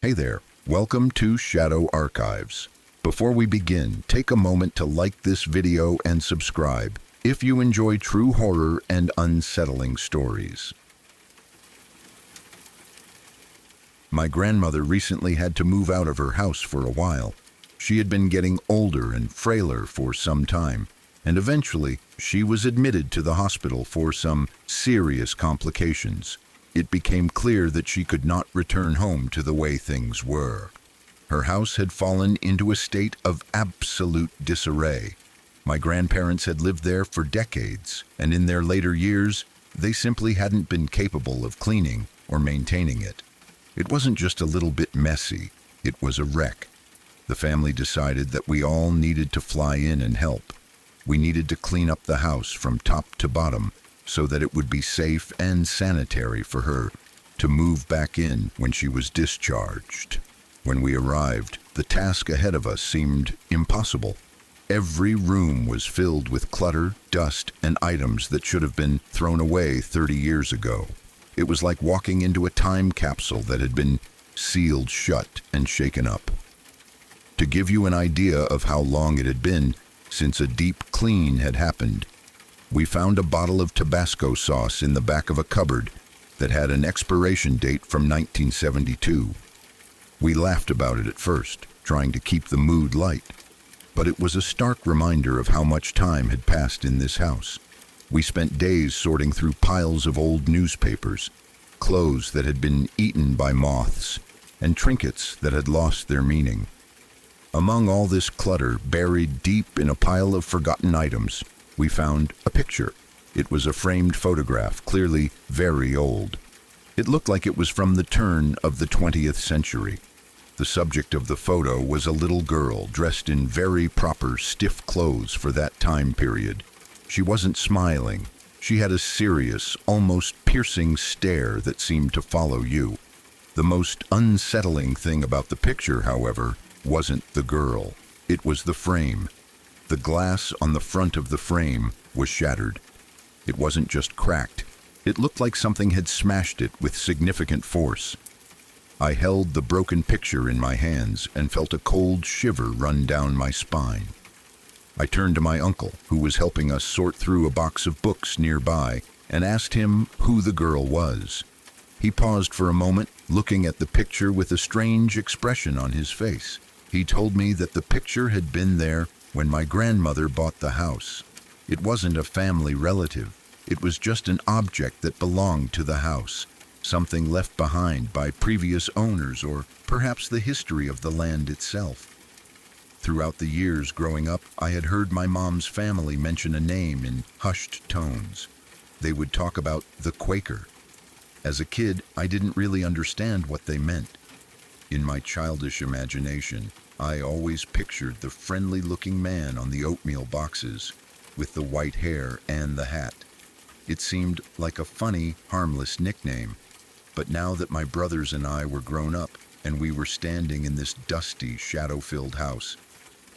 Hey there, welcome to Shadow Archives. Before we begin, take a moment to like this video and subscribe if you enjoy true horror and unsettling stories. My grandmother recently had to move out of her house for a while. She had been getting older and frailer for some time, and eventually she was admitted to the hospital for some serious complications. It became clear that she could not return home to the way things were. Her house had fallen into a state of absolute disarray. My grandparents had lived there for decades, and in their later years, they simply hadn't been capable of cleaning or maintaining it. It wasn't just a little bit messy, it was a wreck. The family decided that we all needed to fly in and help. We needed to clean up the house from top to bottom so that it would be safe and sanitary for her to move back in when she was discharged. When we arrived, the task ahead of us seemed impossible. Every room was filled with clutter, dust, and items that should have been thrown away 30 years ago. It was like walking into a time capsule that had been sealed shut and shaken up. To give you an idea of how long it had been since a deep clean had happened, we found a bottle of Tabasco sauce in the back of a cupboard that had an expiration date from 1972. We laughed about it at first, trying to keep the mood light, but it was a stark reminder of how much time had passed in this house. We spent days sorting through piles of old newspapers, clothes that had been eaten by moths, and trinkets that had lost their meaning. Among all this clutter, buried deep in a pile of forgotten items, we found a picture. It was a framed photograph, clearly very old. It looked like it was from the turn of the 20th century. The subject of the photo was a little girl dressed in very proper, stiff clothes for that time period. She wasn't smiling. She had a serious, almost piercing stare that seemed to follow you. The most unsettling thing about the picture, however, wasn't the girl. It was the frame. The glass on the front of the frame was shattered. It wasn't just cracked. It looked like something had smashed it with significant force. I held the broken picture in my hands and felt a cold shiver run down my spine. I turned to my uncle, who was helping us sort through a box of books nearby, and asked him who the girl was. He paused for a moment, looking at the picture with a strange expression on his face. He told me that the picture had been there when my grandmother bought the house. It wasn't a family relative. It was just an object that belonged to the house, something left behind by previous owners or perhaps the history of the land itself. Throughout the years growing up, I had heard my mom's family mention a name in hushed tones. They would talk about the Quaker. As a kid, I didn't really understand what they meant. In my childish imagination, I always pictured the friendly-looking man on the oatmeal boxes with the white hair and the hat. It seemed like a funny, harmless nickname, but now that my brothers and I were grown up and we were standing in this dusty, shadow-filled house,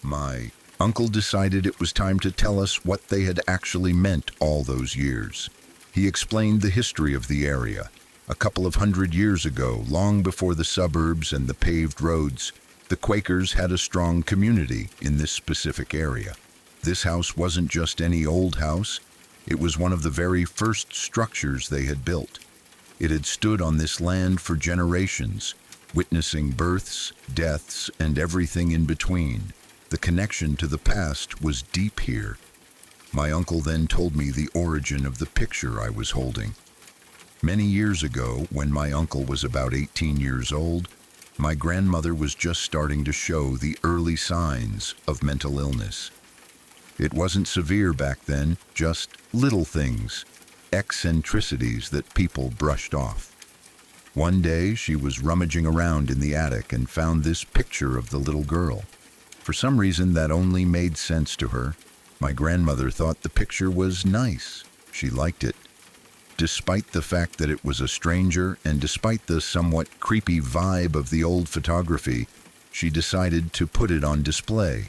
my uncle decided it was time to tell us what they had actually meant all those years. He explained the history of the area. A couple of 100 years ago, long before the suburbs and the paved roads, the Quakers had a strong community in this specific area. This house wasn't just any old house. It was one of the very first structures they had built. It had stood on this land for generations, witnessing births, deaths, and everything in between. The connection to the past was deep here. My uncle then told me the origin of the picture I was holding. Many years ago, when my uncle was about 18 years old, my grandmother was just starting to show the early signs of mental illness. It wasn't severe back then, just little things, eccentricities that people brushed off. One day, she was rummaging around in the attic and found this picture of the little girl. For some reason, that only made sense to her. My grandmother thought the picture was nice. She liked it. Despite the fact that it was a stranger and despite the somewhat creepy vibe of the old photography, she decided to put it on display.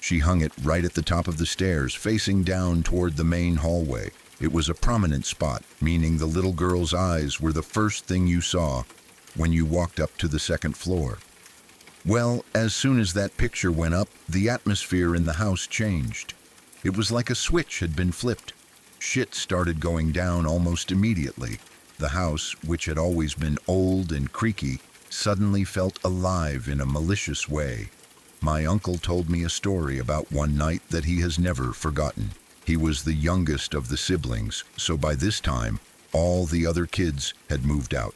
She hung it right at the top of the stairs, facing down toward the main hallway. It was a prominent spot, meaning the little girl's eyes were the first thing you saw when you walked up to the second floor. Well, as soon as that picture went up, the atmosphere in the house changed. It was like a switch had been flipped. Shit started going down almost immediately. The house, which had always been old and creaky, suddenly felt alive in a malicious way. My uncle told me a story about one night that he has never forgotten. He was the youngest of the siblings, so by this time, all the other kids had moved out.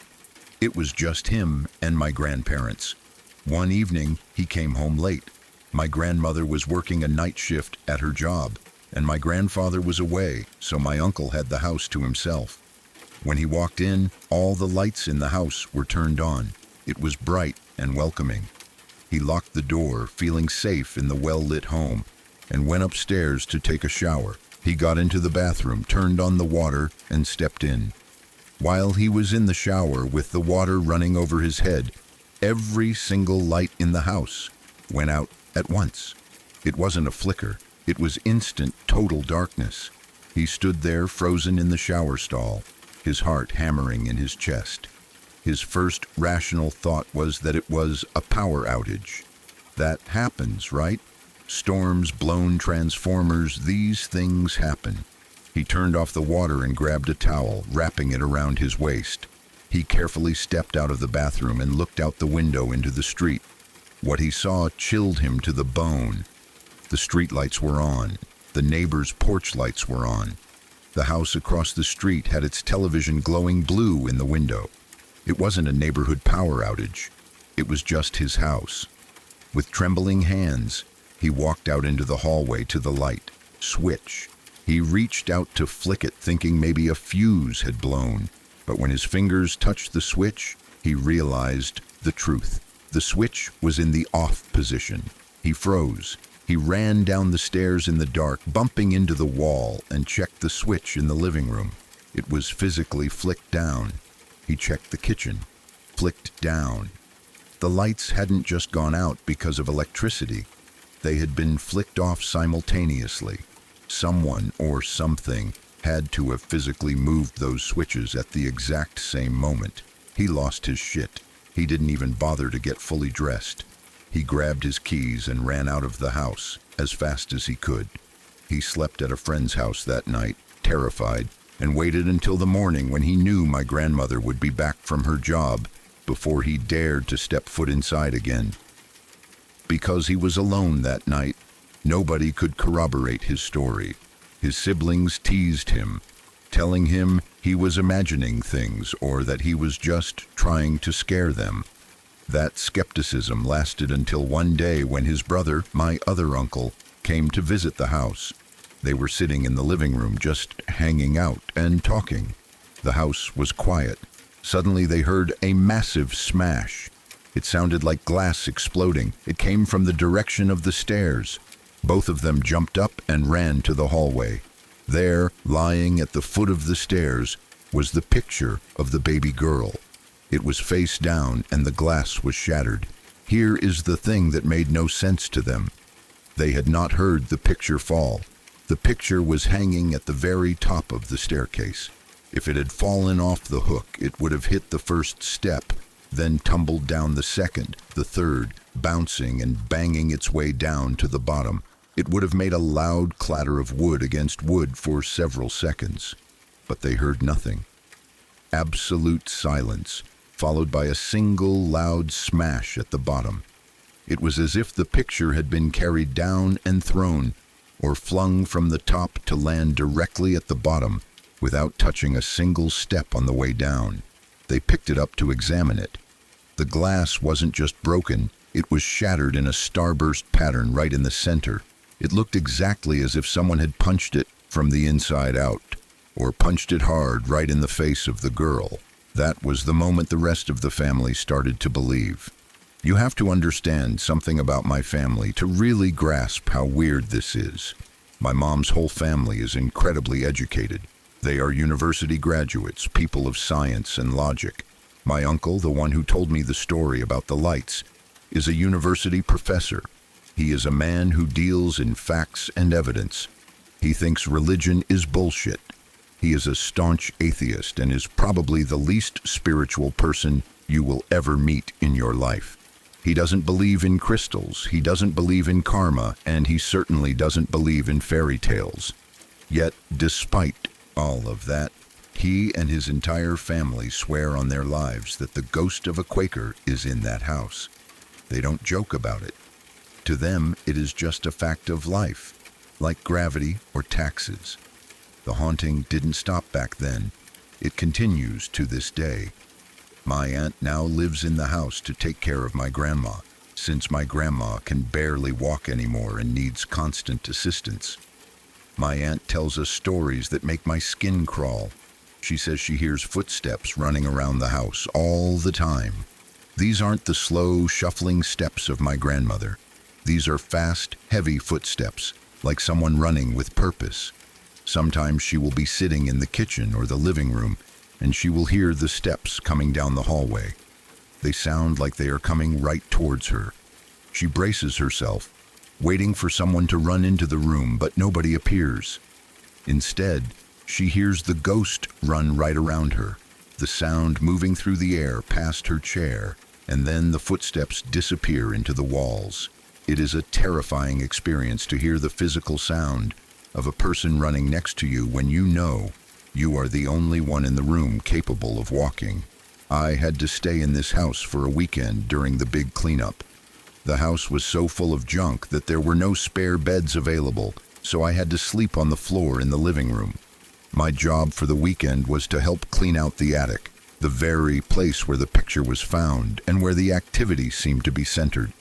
It was just him and my grandparents. One evening, he came home late. My grandmother was working a night shift at her job, and my grandfather was away, so my uncle had the house to himself. When he walked in, all the lights in the house were turned on. It was bright and welcoming. He locked the door, feeling safe in the well-lit home, and went upstairs to take a shower. He got into the bathroom, turned on the water, and stepped in. While he was in the shower with the water running over his head, every single light in the house went out at once. It wasn't a flicker. It was instant, total darkness. He stood there frozen in the shower stall, his heart hammering in his chest. His first rational thought was that it was a power outage. That happens, right? Storms, blown transformers, these things happen. He turned off the water and grabbed a towel, wrapping it around his waist. He carefully stepped out of the bathroom and looked out the window into the street. What he saw chilled him to the bone. The streetlights were on. The neighbors' porch lights were on. The house across the street had its television glowing blue in the window. It wasn't a neighborhood power outage. It was just his house. With trembling hands, he walked out into the hallway to the light. Switch. He reached out to flick it, thinking maybe a fuse had blown. But when his fingers touched the switch, he realized the truth. The switch was in the off position. He froze. He ran down the stairs in the dark, bumping into the wall, and checked the switch in the living room. It was physically flicked down. He checked the kitchen. Flicked down. The lights hadn't just gone out because of electricity. They had been flicked off simultaneously. Someone or something had to have physically moved those switches at the exact same moment. He lost his shit. He didn't even bother to get fully dressed. He grabbed his keys and ran out of the house as fast as he could. He slept at a friend's house that night, terrified, and waited until the morning when he knew my grandmother would be back from her job before he dared to step foot inside again. Because he was alone that night, nobody could corroborate his story. His siblings teased him, telling him he was imagining things or that he was just trying to scare them. That skepticism lasted until one day when his brother, my other uncle, came to visit the house. They were sitting in the living room just hanging out and talking. The house was quiet. Suddenly they heard a massive smash. It sounded like glass exploding. It came from the direction of the stairs. Both of them jumped up and ran to the hallway. There, lying at the foot of the stairs, was the picture of the baby girl. It was face down and the glass was shattered. Here is the thing that made no sense to them. They had not heard the picture fall. The picture was hanging at the very top of the staircase. If it had fallen off the hook, it would have hit the first step, then tumbled down the second, the third, bouncing and banging its way down to the bottom. It would have made a loud clatter of wood against wood for several seconds. But they heard nothing. Absolute silence, followed by a single loud smash at the bottom. It was as if the picture had been carried down and thrown, or flung from the top to land directly at the bottom, without touching a single step on the way down. They picked it up to examine it. The glass wasn't just broken, it was shattered in a starburst pattern right in the center. It looked exactly as if someone had punched it from the inside out, or punched it hard right in the face of the girl. That was the moment the rest of the family started to believe. You have to understand something about my family to really grasp how weird this is. My mom's whole family is incredibly educated. They are university graduates, people of science and logic. My uncle, the one who told me the story about the lights, is a university professor. He is a man who deals in facts and evidence. He thinks religion is bullshit. He is a staunch atheist and is probably the least spiritual person you will ever meet in your life. He doesn't believe in crystals, he doesn't believe in karma, and he certainly doesn't believe in fairy tales. Yet, despite all of that, he and his entire family swear on their lives that the ghost of a Quaker is in that house. They don't joke about it. To them, it is just a fact of life, like gravity or taxes. The haunting didn't stop back then. It continues to this day. My aunt now lives in the house to take care of my grandma, since my grandma can barely walk anymore and needs constant assistance. My aunt tells us stories that make my skin crawl. She says she hears footsteps running around the house all the time. These aren't the slow, shuffling steps of my grandmother. These are fast, heavy footsteps, like someone running with purpose. Sometimes she will be sitting in the kitchen or the living room, and she will hear the steps coming down the hallway. They sound like they are coming right towards her. She braces herself, waiting for someone to run into the room, but nobody appears. Instead, she hears the ghost run right around her, the sound moving through the air past her chair, and then the footsteps disappear into the walls. It is a terrifying experience to hear the physical sound of a person running next to you when you know you are the only one in the room capable of walking. I had to stay in this house for a weekend during the big cleanup. The house was so full of junk that there were no spare beds available, so I had to sleep on the floor in the living room. My job for the weekend was to help clean out the attic, the very place where the picture was found and where the activity seemed to be centered.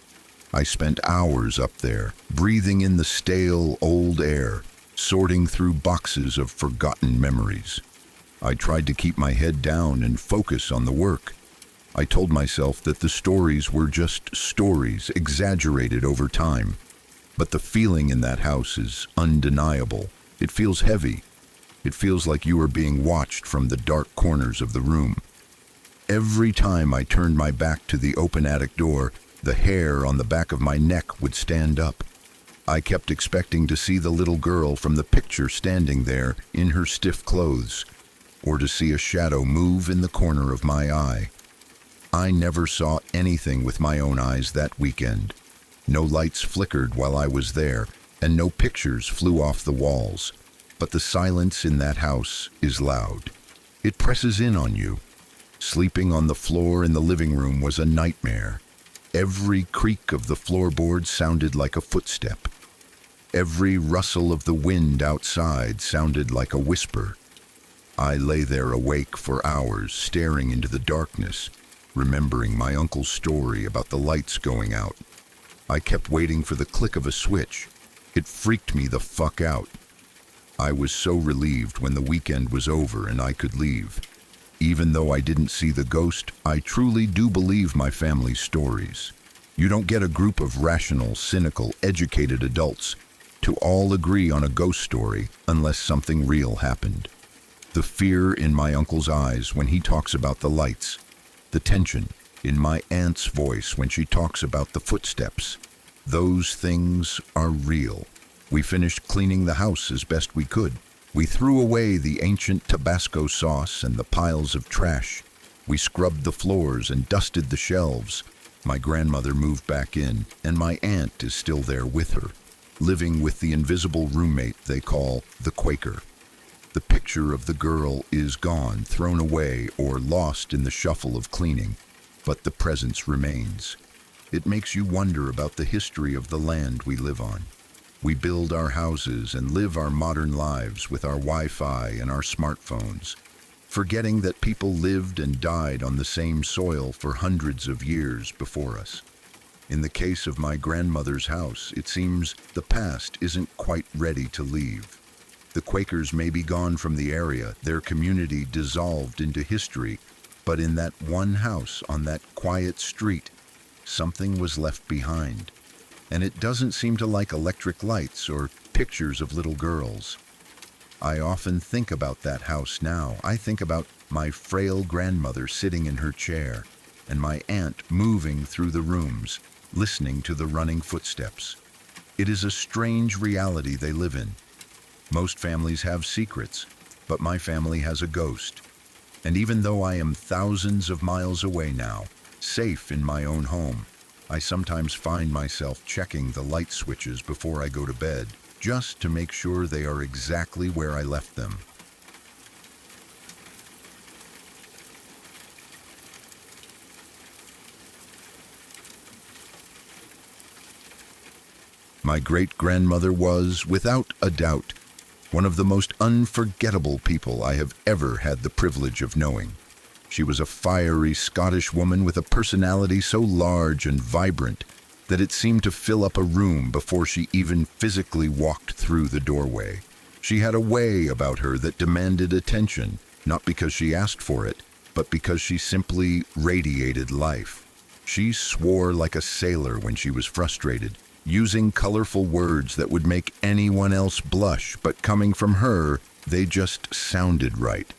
I spent hours up there, breathing in the stale, old air, sorting through boxes of forgotten memories. I tried to keep my head down and focus on the work. I told myself that the stories were just stories, exaggerated over time. But the feeling in that house is undeniable. It feels heavy. It feels like you are being watched from the dark corners of the room. Every time I turned my back to the open attic door, the hair on the back of my neck would stand up. I kept expecting to see the little girl from the picture standing there in her stiff clothes, or to see a shadow move in the corner of my eye. I never saw anything with my own eyes that weekend. No lights flickered while I was there, and no pictures flew off the walls. But the silence in that house is loud. It presses in on you. Sleeping on the floor in the living room was a nightmare. Every creak of the floorboards sounded like a footstep. Every rustle of the wind outside sounded like a whisper. I lay there awake for hours, staring into the darkness, remembering my uncle's story about the lights going out. I kept waiting for the click of a switch. It freaked me the fuck out. I was so relieved when the weekend was over and I could leave. Even though I didn't see the ghost, I truly do believe my family's stories. You don't get a group of rational, cynical, educated adults to all agree on a ghost story unless something real happened. The fear in my uncle's eyes when he talks about the lights, the tension in my aunt's voice when she talks about the footsteps, those things are real. We finished cleaning the house as best we could. We threw away the ancient Tabasco sauce and the piles of trash. We scrubbed the floors and dusted the shelves. My grandmother moved back in, and my aunt is still there with her, living with the invisible roommate they call the Quaker. The picture of the girl is gone, thrown away, or lost in the shuffle of cleaning, but the presence remains. It makes you wonder about the history of the land we live on. We build our houses and live our modern lives with our Wi-Fi and our smartphones, forgetting that people lived and died on the same soil for hundreds of years before us. In the case of my grandmother's house, it seems the past isn't quite ready to leave. The Quakers may be gone from the area, their community dissolved into history, but in that one house on that quiet street, something was left behind. And it doesn't seem to like electric lights or pictures of little girls. I often think about that house now. I think about my frail grandmother sitting in her chair, and my aunt moving through the rooms, listening to the running footsteps. It is a strange reality they live in. Most families have secrets, but my family has a ghost. And even though I am thousands of miles away now, safe in my own home, I sometimes find myself checking the light switches before I go to bed, just to make sure they are exactly where I left them. My great-grandmother was, without a doubt, one of the most unforgettable people I have ever had the privilege of knowing. She was a fiery Scottish woman with a personality so large and vibrant that it seemed to fill up a room before she even physically walked through the doorway. She had a way about her that demanded attention, not because she asked for it, but because she simply radiated life. She swore like a sailor when she was frustrated, using colorful words that would make anyone else blush, but coming from her, they just sounded right.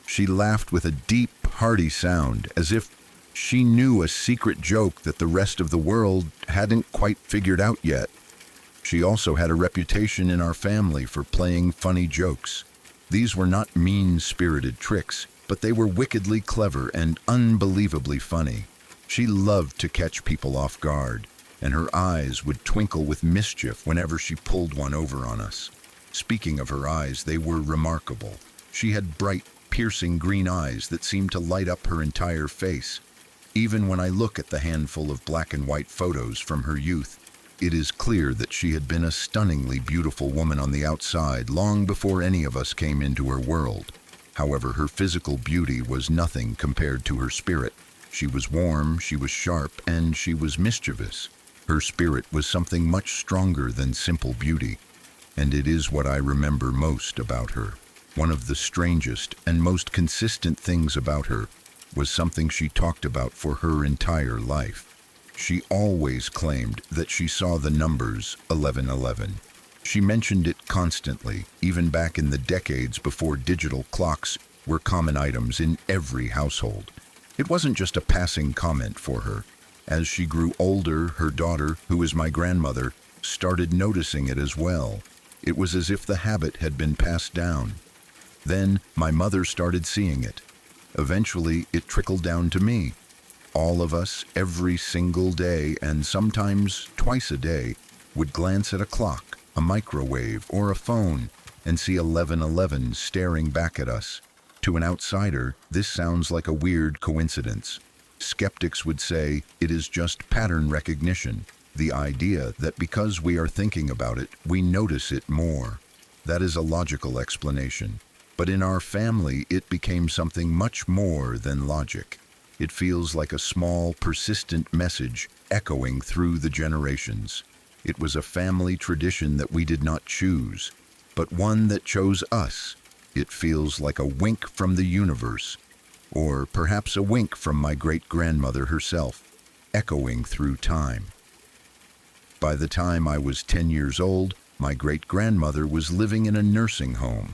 She laughed with a deep, hearty sound, as if she knew a secret joke that the rest of the world hadn't quite figured out yet. She also had a reputation in our family for playing funny jokes. These were not mean-spirited tricks, but they were wickedly clever and unbelievably funny. She loved to catch people off guard, and her eyes would twinkle with mischief whenever she pulled one over on us. Speaking of her eyes, they were remarkable. She had bright, piercing green eyes that seemed to light up her entire face. Even when I look at the handful of black and white photos from her youth, it is clear that she had been a stunningly beautiful woman on the outside long before any of us came into her world. However, her physical beauty was nothing compared to her spirit. She was warm, she was sharp, and she was mischievous. Her spirit was something much stronger than simple beauty, and it is what I remember most about her. One of the strangest and most consistent things about her was something she talked about for her entire life. She always claimed that she saw the numbers 1111. She mentioned it constantly, even back in the decades before digital clocks were common items in every household. It wasn't just a passing comment for her. As she grew older, her daughter, who is my grandmother, started noticing it as well. It was as if the habit had been passed down. Then my mother started seeing it. Eventually, it trickled down to me. All of us, every single day, and sometimes twice a day, would glance at a clock, a microwave, or a phone, and see 1111 staring back at us. To an outsider, this sounds like a weird coincidence. Skeptics would say it is just pattern recognition, the idea that because we are thinking about it, we notice it more. That is a logical explanation. But in our family, it became something much more than logic. It feels like a small, persistent message echoing through the generations. It was a family tradition that we did not choose, but one that chose us. It feels like a wink from the universe, or perhaps a wink from my great-grandmother herself, echoing through time. By the time I was 10 years old, my great-grandmother was living in a nursing home.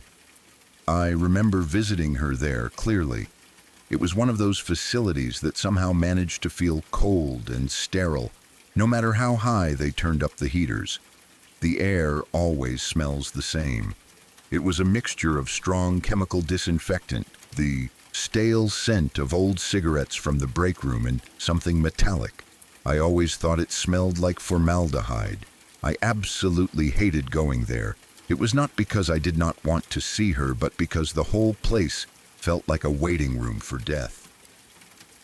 I remember visiting her there clearly. It was one of those facilities that somehow managed to feel cold and sterile, no matter how high they turned up the heaters. The air always smells the same. It was a mixture of strong chemical disinfectant, the stale scent of old cigarettes from the break room, and something metallic. I always thought it smelled like formaldehyde. I absolutely hated going there. It was not because I did not want to see her, but because the whole place felt like a waiting room for death.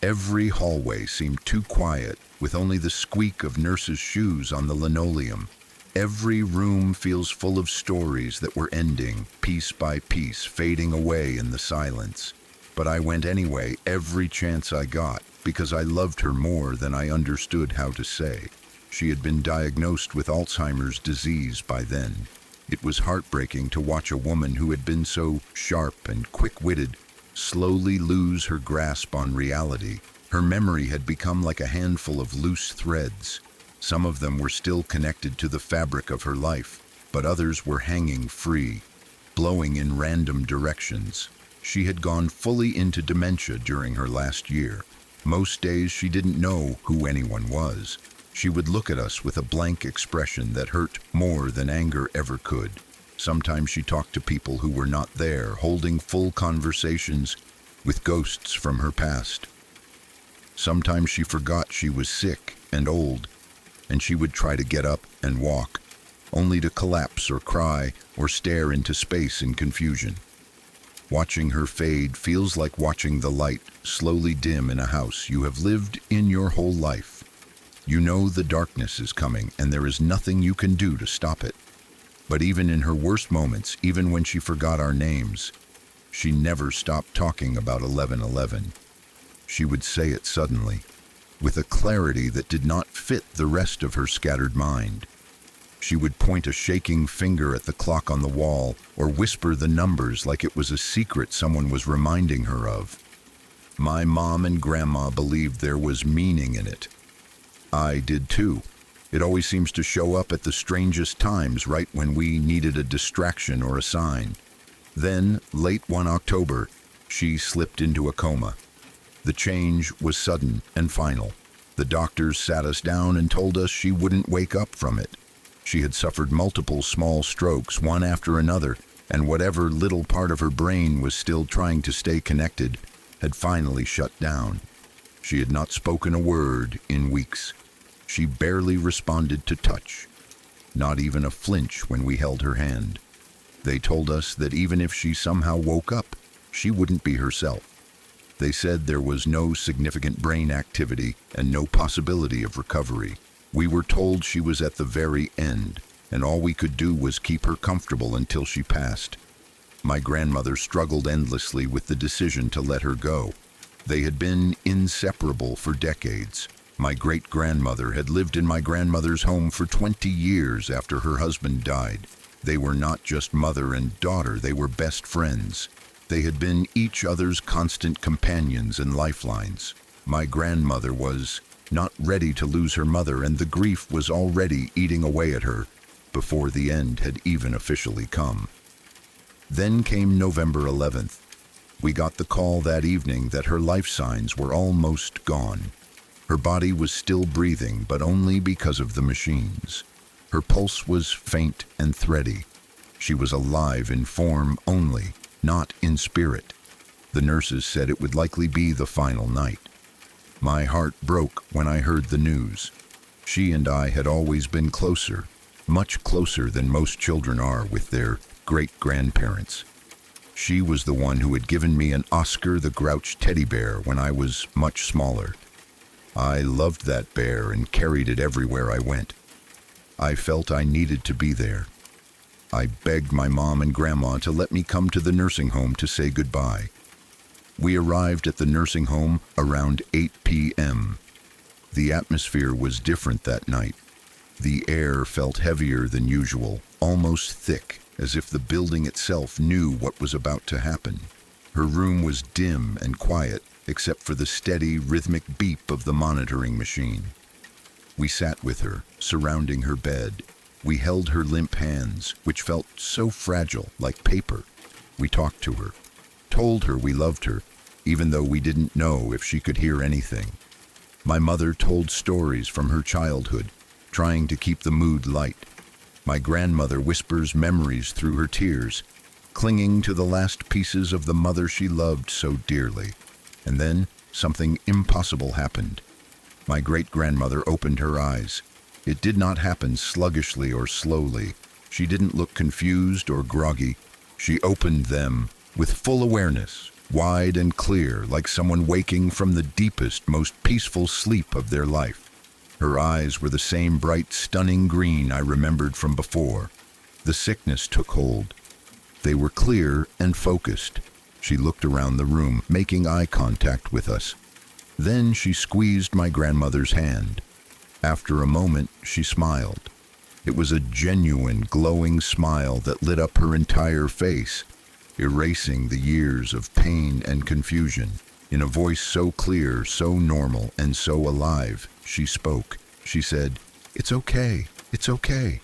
Every hallway seemed too quiet, with only the squeak of nurses' shoes on the linoleum. Every room feels full of stories that were ending, piece by piece, fading away in the silence. But I went anyway every chance I got, because I loved her more than I understood how to say. She had been diagnosed with Alzheimer's disease by then. It was heartbreaking to watch a woman who had been so sharp and quick-witted slowly lose her grasp on reality. Her memory had become like a handful of loose threads. Some of them were still connected to the fabric of her life, but others were hanging free, blowing in random directions. She had gone fully into dementia during her last year. Most days she didn't know who anyone was. She would look at us with a blank expression that hurt more than anger ever could. Sometimes she talked to people who were not there, holding full conversations, with ghosts from her past. Sometimes she forgot she was sick and old, and she would try to get up and walk, only to collapse or cry or stare into space in confusion. Watching her fade feels like watching the light slowly dim in a house you have lived in your whole life. You know the darkness is coming, and there is nothing you can do to stop it. But even in her worst moments, even when she forgot our names, she never stopped talking about 11:11. She would say it suddenly, with a clarity that did not fit the rest of her scattered mind. She would point a shaking finger at the clock on the wall or whisper the numbers like it was a secret someone was reminding her of. My mom and grandma believed there was meaning in it. I did too. It always seems to show up at the strangest times, right when we needed a distraction or a sign. Then, late one October, she slipped into a coma. The change was sudden and final. The doctors sat us down and told us she wouldn't wake up from it. She had suffered multiple small strokes, one after another, and whatever little part of her brain was still trying to stay connected had finally shut down. She had not spoken a word in weeks. She barely responded to touch, not even a flinch when we held her hand. They told us that even if she somehow woke up, she wouldn't be herself. They said there was no significant brain activity and no possibility of recovery. We were told she was at the very end, and all we could do was keep her comfortable until she passed. My grandmother struggled endlessly with the decision to let her go. They had been inseparable for decades. My great-grandmother had lived in my grandmother's home for 20 years after her husband died. They were not just mother and daughter, they were best friends. They had been each other's constant companions and lifelines. My grandmother was not ready to lose her mother, and the grief was already eating away at her before the end had even officially come. Then came November 11th. We got the call that evening that her life signs were almost gone. Her body was still breathing, but only because of the machines. Her pulse was faint and thready. She was alive in form only, not in spirit. The nurses said it would likely be the final night. My heart broke when I heard the news. She and I had always been closer, much closer than most children are with their great-grandparents. She was the one who had given me an Oscar the Grouch teddy bear when I was much smaller. I loved that bear and carried it everywhere I went. I felt I needed to be there. I begged my mom and grandma to let me come to the nursing home to say goodbye. We arrived at the nursing home around 8 p.m. The atmosphere was different that night. The air felt heavier than usual, almost thick, as if the building itself knew what was about to happen. Her room was dim and quiet, except for the steady, rhythmic beep of the monitoring machine. We sat with her, surrounding her bed. We held her limp hands, which felt so fragile, like paper. We talked to her, told her we loved her, even though we didn't know if she could hear anything. My mother told stories from her childhood, trying to keep the mood light. My grandmother whispers memories through her tears, clinging to the last pieces of the mother she loved so dearly. And then something impossible happened. My great-grandmother opened her eyes. It did not happen sluggishly or slowly. She didn't look confused or groggy. She opened them with full awareness, wide and clear, like someone waking from the deepest, most peaceful sleep of their life. Her eyes were the same bright, stunning green I remembered from before. The sickness took hold. They were clear and focused. She looked around the room, making eye contact with us. Then she squeezed my grandmother's hand. After a moment, she smiled. It was a genuine, glowing smile that lit up her entire face, erasing the years of pain and confusion. In a voice so clear, so normal, and so alive, she spoke. She said, "It's okay, it's okay."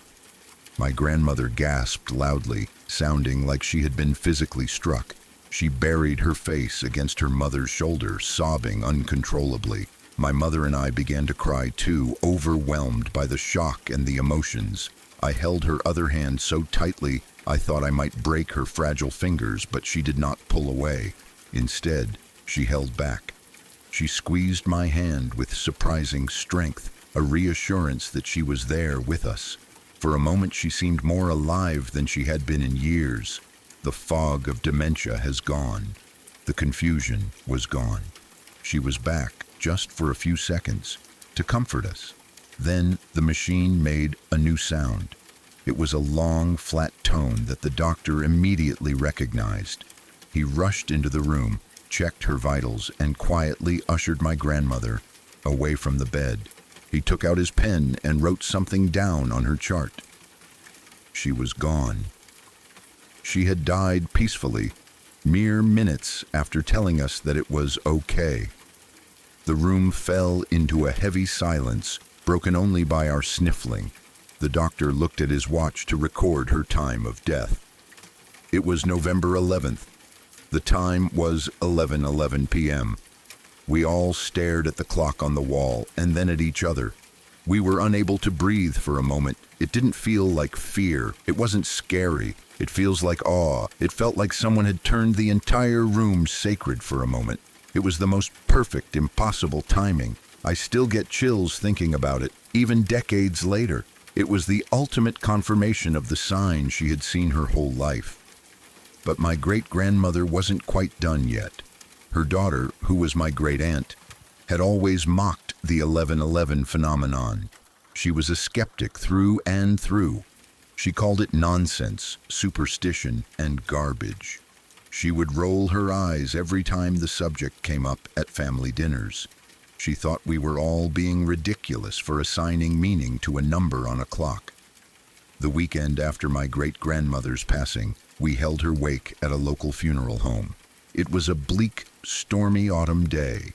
My grandmother gasped loudly, sounding like she had been physically struck. She buried her face against her mother's shoulder, sobbing uncontrollably. My mother and I began to cry too, overwhelmed by the shock and the emotions. I held her other hand so tightly I thought I might break her fragile fingers, but she did not pull away. Instead, She held back. She squeezed my hand with surprising strength, a reassurance that she was there with us. For a moment she seemed more alive than she had been in years. The fog of dementia has gone. The confusion was gone. She was back, just for a few seconds, to comfort us. Then the machine made a new sound. It was a long, flat tone that the doctor immediately recognized. He rushed into the room, checked her vitals, and quietly ushered my grandmother away from the bed. He took out his pen and wrote something down on her chart. She was gone. She had died peacefully, mere minutes after telling us that it was okay. The room fell into a heavy silence, broken only by our sniffling. The doctor looked at his watch to record her time of death. It was November 11th. The time was 11:11 p.m. We all stared at the clock on the wall and then at each other. We were unable to breathe for a moment. It didn't feel like fear. It wasn't scary. It feels like awe. It felt like someone had turned the entire room sacred for a moment. It was the most perfect, impossible timing. I still get chills thinking about it, even decades later. It was the ultimate confirmation of the sign she had seen her whole life. But my great-grandmother wasn't quite done yet. Her daughter, who was my great-aunt, had always mocked the 11:11 phenomenon. She was a skeptic through and through. She called it nonsense, superstition, and garbage. She would roll her eyes every time the subject came up at family dinners. She thought we were all being ridiculous for assigning meaning to a number on a clock. The weekend after my great-grandmother's passing, we held her wake at a local funeral home. It was a bleak, stormy autumn day.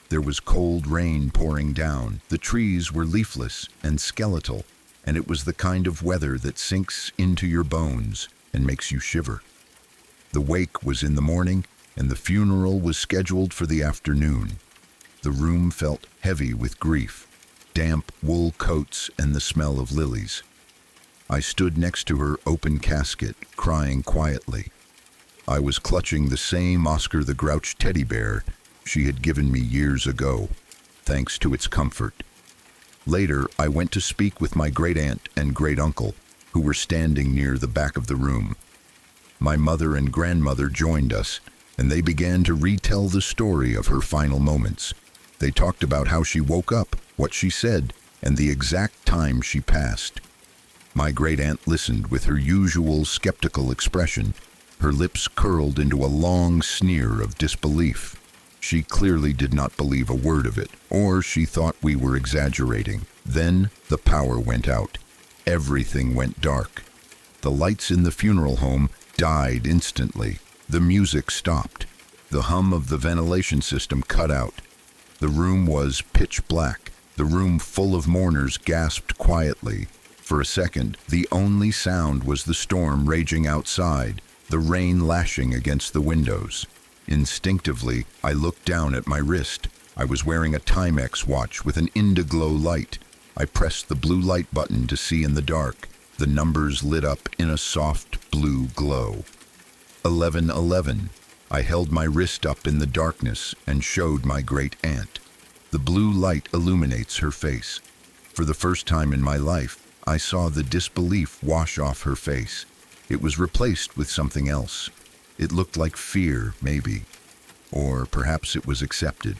There was cold rain pouring down. The trees were leafless and skeletal, and it was the kind of weather that sinks into your bones and makes you shiver. The wake was in the morning, and the funeral was scheduled for the afternoon. The room felt heavy with grief, damp wool coats and the smell of lilies. I stood next to her open casket, crying quietly. I was clutching the same Oscar the Grouch teddy bear she had given me years ago, thanks to its comfort. Later, I went to speak with my great-aunt and great-uncle, who were standing near the back of the room. My mother and grandmother joined us, and they began to retell the story of her final moments. They talked about how she woke up, what she said, and the exact time she passed. My great-aunt listened with her usual skeptical expression, her lips curled into a long sneer of disbelief. She clearly did not believe a word of it, or she thought we were exaggerating. Then the power went out. Everything went dark. The lights in the funeral home died instantly. The music stopped. The hum of the ventilation system cut out. The room was pitch black. The room full of mourners gasped quietly. For a second, the only sound was the storm raging outside, the rain lashing against the windows. Instinctively, I looked down at my wrist. I was wearing a Timex watch with an indiglow light. I pressed the blue light button to see in the dark. The numbers lit up in a soft blue glow. 11:11. I held my wrist up in the darkness and showed my great-aunt. The blue light illuminates her face. For the first time in my life, I saw the disbelief wash off her face. It was replaced with something else. It looked like fear, maybe. Or perhaps it was accepted.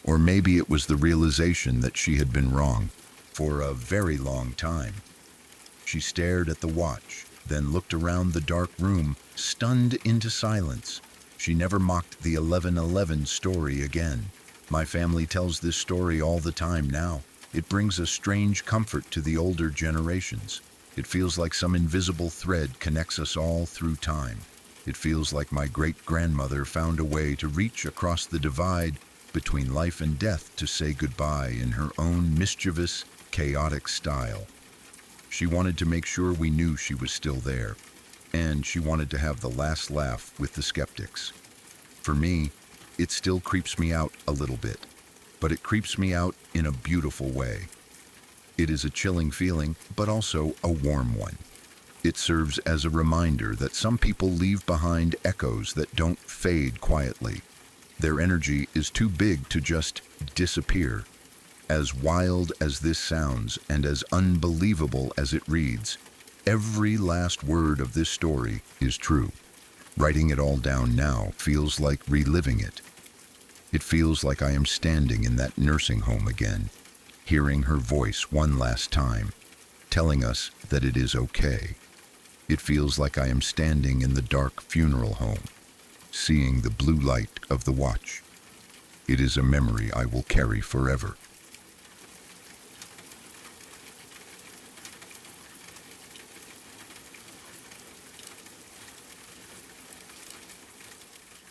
Or maybe it was the realization that she had been wrong for a very long time. She stared at the watch, then looked around the dark room, stunned into silence. She never mocked the 11:11 story again. My family tells this story all the time now. It brings a strange comfort to the older generations. It feels like some invisible thread connects us all through time. It feels like my great-grandmother found a way to reach across the divide between life and death to say goodbye in her own mischievous, chaotic style. She wanted to make sure we knew she was still there, and she wanted to have the last laugh with the skeptics. For me, it still creeps me out a little bit, but it creeps me out in a beautiful way. It is a chilling feeling, but also a warm one. It serves as a reminder that some people leave behind echoes that don't fade quietly. Their energy is too big to just disappear. As wild as this sounds and as unbelievable as it reads, every last word of this story is true. Writing it all down now feels like reliving it. It feels like I am standing in that nursing home again, hearing her voice one last time, telling us that it is okay. It feels like I am standing in the dark funeral home, seeing the blue light of the watch. It is a memory I will carry forever.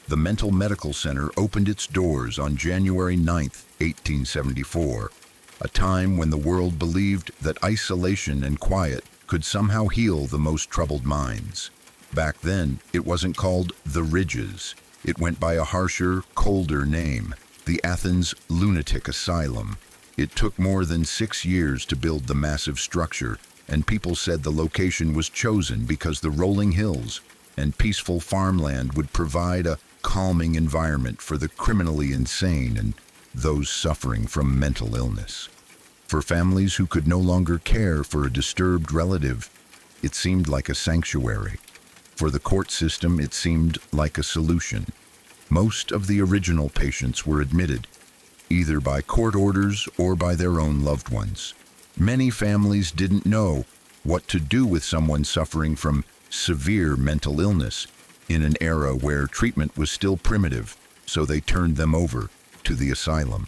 The Mental Medical Center opened its doors on January 9, 1874, a time when the world believed that isolation and quiet could somehow heal the most troubled minds. Back then, it wasn't called the Ridges. It went by a harsher, colder name, the Athens Lunatic Asylum. It took more than 6 years to build the massive structure, and people said the location was chosen because the rolling hills and peaceful farmland would provide a calming environment for the criminally insane and those suffering from mental illness. For families who could no longer care for a disturbed relative, it seemed like a sanctuary. For the court system, it seemed like a solution. Most of the original patients were admitted, either by court orders or by their own loved ones. Many families didn't know what to do with someone suffering from severe mental illness in an era where treatment was still primitive, so they turned them over to the asylum.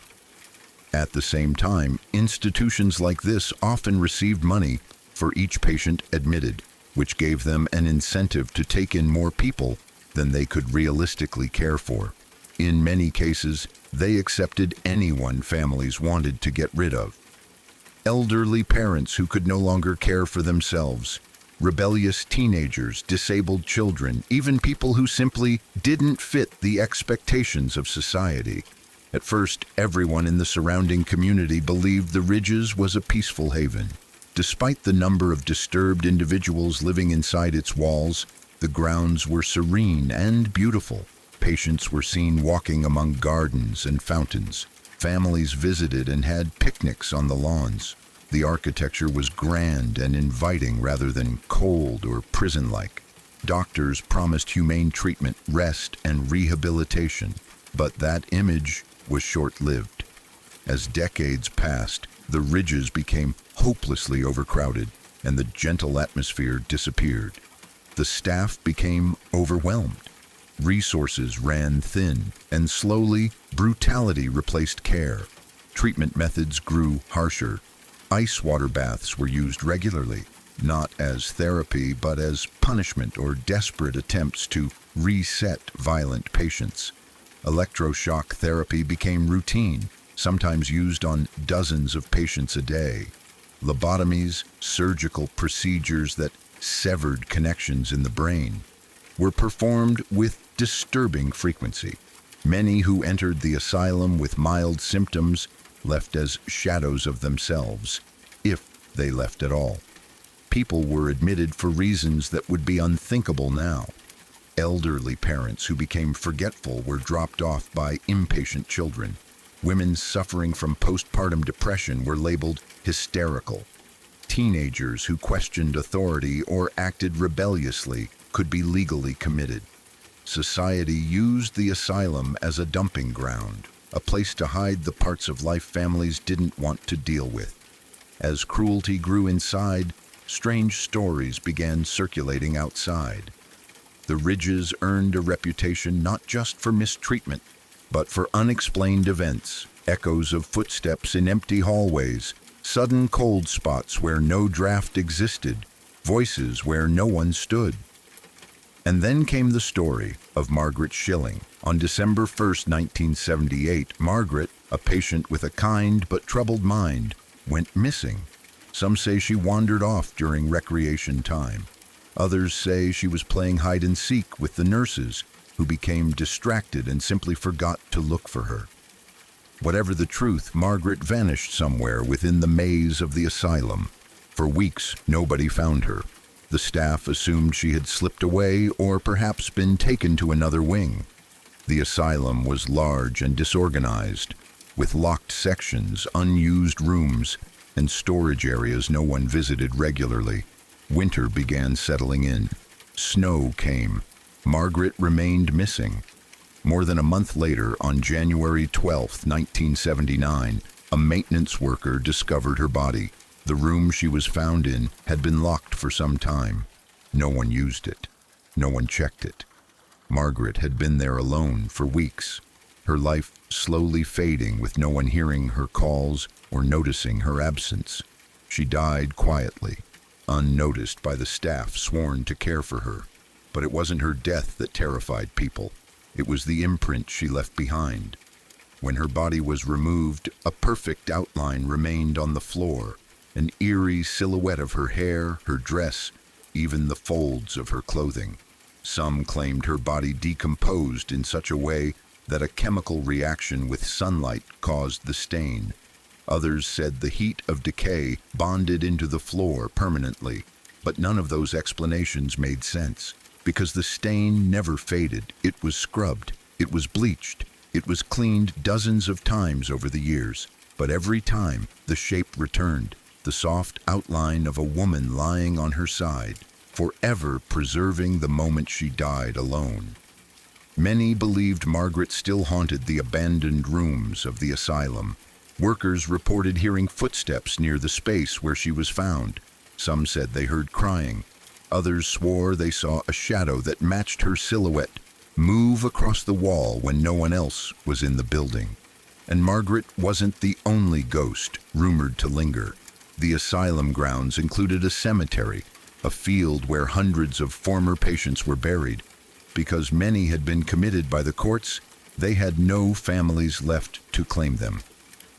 At the same time, institutions like this often received money for each patient admitted, which gave them an incentive to take in more people than they could realistically care for. In many cases, they accepted anyone families wanted to get rid of. Elderly parents who could no longer care for themselves, rebellious teenagers, disabled children, even people who simply didn't fit the expectations of society. At first, everyone in the surrounding community believed the Ridges was a peaceful haven. Despite the number of disturbed individuals living inside its walls, the grounds were serene and beautiful. Patients were seen walking among gardens and fountains. Families visited and had picnics on the lawns. The architecture was grand and inviting rather than cold or prison-like. Doctors promised humane treatment, rest, and rehabilitation, but that image was short-lived. As decades passed, the Ridges became hopelessly overcrowded, and the gentle atmosphere disappeared. The staff became overwhelmed. Resources ran thin, and slowly, brutality replaced care. Treatment methods grew harsher. Ice water baths were used regularly, not as therapy but as punishment or desperate attempts to reset violent patients. Electroshock therapy became routine, sometimes used on dozens of patients a day. Lobotomies, surgical procedures that severed connections in the brain, were performed with disturbing frequency. Many who entered the asylum with mild symptoms left as shadows of themselves, if they left at all. People were admitted for reasons that would be unthinkable now. Elderly parents who became forgetful were dropped off by impatient children. Women suffering from postpartum depression were labeled hysterical. Teenagers who questioned authority or acted rebelliously could be legally committed. Society used the asylum as a dumping ground, a place to hide the parts of life families didn't want to deal with. As cruelty grew inside, strange stories began circulating outside. The Ridges earned a reputation not just for mistreatment, but for unexplained events, echoes of footsteps in empty hallways, sudden cold spots where no draft existed, voices where no one stood. And then came the story of Margaret Schilling. On December 1st, 1978, Margaret, a patient with a kind but troubled mind, went missing. Some say she wandered off during recreation time. Others say she was playing hide and seek with the nurses, who became distracted and simply forgot to look for her. Whatever the truth, Margaret vanished somewhere within the maze of the asylum. For weeks, nobody found her. The staff assumed she had slipped away or perhaps been taken to another wing. The asylum was large and disorganized, with locked sections, unused rooms, and storage areas no one visited regularly. Winter began settling in. Snow came. Margaret remained missing. More than a month later, on January 12, 1979, a maintenance worker discovered her body. The room she was found in had been locked for some time. No one used it. No one checked it. Margaret had been there alone for weeks, her life slowly fading with no one hearing her calls or noticing her absence. She died quietly, unnoticed by the staff sworn to care for her. But it wasn't her death that terrified people. It was the imprint she left behind. When her body was removed, a perfect outline remained on the floor, an eerie silhouette of her hair, her dress, even the folds of her clothing. Some claimed her body decomposed in such a way that a chemical reaction with sunlight caused the stain. Others said the heat of decay bonded into the floor permanently, but none of those explanations made sense, because the stain never faded. It was scrubbed, it was bleached, it was cleaned dozens of times over the years, but every time the shape returned, the soft outline of a woman lying on her side, forever preserving the moment she died alone. Many believed Margaret still haunted the abandoned rooms of the asylum. Workers reported hearing footsteps near the space where she was found. Some said they heard crying. Others swore they saw a shadow that matched her silhouette move across the wall when no one else was in the building. And Margaret wasn't the only ghost rumored to linger. The asylum grounds included a cemetery, a field where hundreds of former patients were buried. Because many had been committed by the courts, they had no families left to claim them.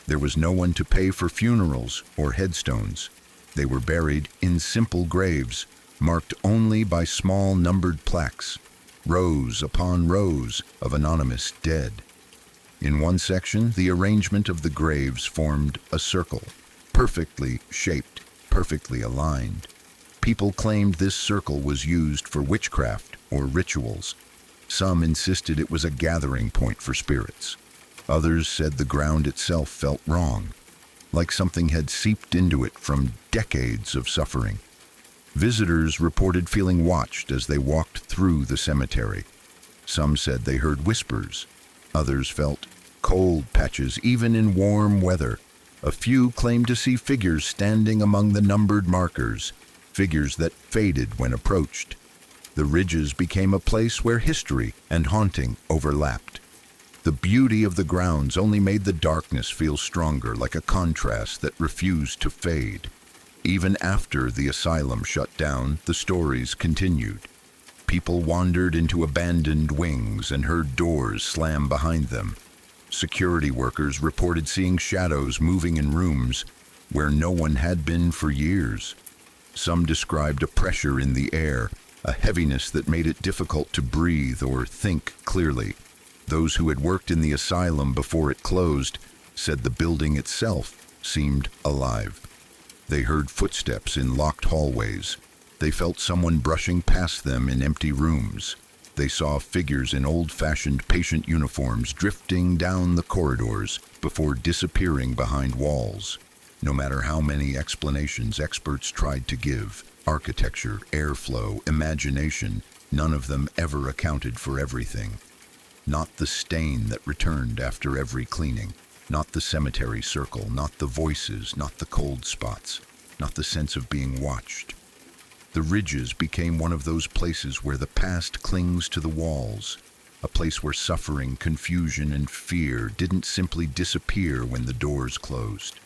There was no one to pay for funerals or headstones. They were buried in simple graves, marked only by small numbered plaques, rows upon rows of anonymous dead. In one section, the arrangement of the graves formed a circle, perfectly shaped, perfectly aligned. People claimed this circle was used for witchcraft or rituals. Some insisted it was a gathering point for spirits. Others said the ground itself felt wrong, like something had seeped into it from decades of suffering. Visitors reported feeling watched as they walked through the cemetery. Some said they heard whispers. Others felt cold patches even in warm weather. A few claimed to see figures standing among the numbered markers, figures that faded when approached. The ridges became a place where history and haunting overlapped. The beauty of the grounds only made the darkness feel stronger, like a contrast that refused to fade. Even after the asylum shut down, the stories continued. People wandered into abandoned wings and heard doors slam behind them. Security workers reported seeing shadows moving in rooms where no one had been for years. Some described a pressure in the air, a heaviness that made it difficult to breathe or think clearly. Those who had worked in the asylum before it closed said the building itself seemed alive. They heard footsteps in locked hallways. They felt someone brushing past them in empty rooms. They saw figures in old-fashioned patient uniforms drifting down the corridors before disappearing behind walls. No matter how many explanations experts tried to give, architecture, airflow, imagination, none of them ever accounted for everything. Not the stain that returned after every cleaning, not the cemetery circle, not the voices, not the cold spots, not the sense of being watched. The ridges became one of those places where the past clings to the walls, a place where suffering, confusion, and fear didn't simply disappear when the doors closed.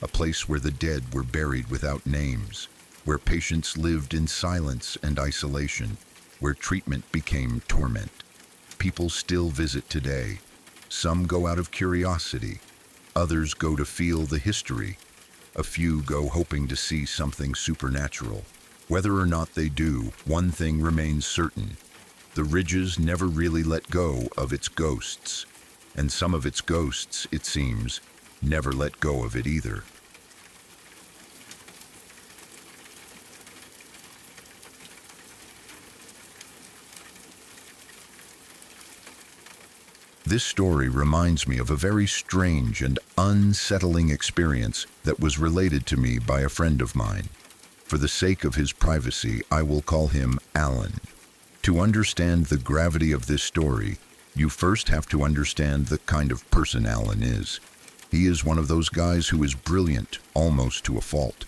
A place where the dead were buried without names, where patients lived in silence and isolation, where treatment became torment. People still visit today. Some go out of curiosity. Others go to feel the history. A few go hoping to see something supernatural. Whether or not they do, one thing remains certain. The ridges never really let go of its ghosts. And some of its ghosts, it seems, never let go of it either. This story reminds me of a very strange and unsettling experience that was related to me by a friend of mine. For the sake of his privacy, I will call him Alan. To understand the gravity of this story, you first have to understand the kind of person Alan is. He is one of those guys who is brilliant, almost to a fault.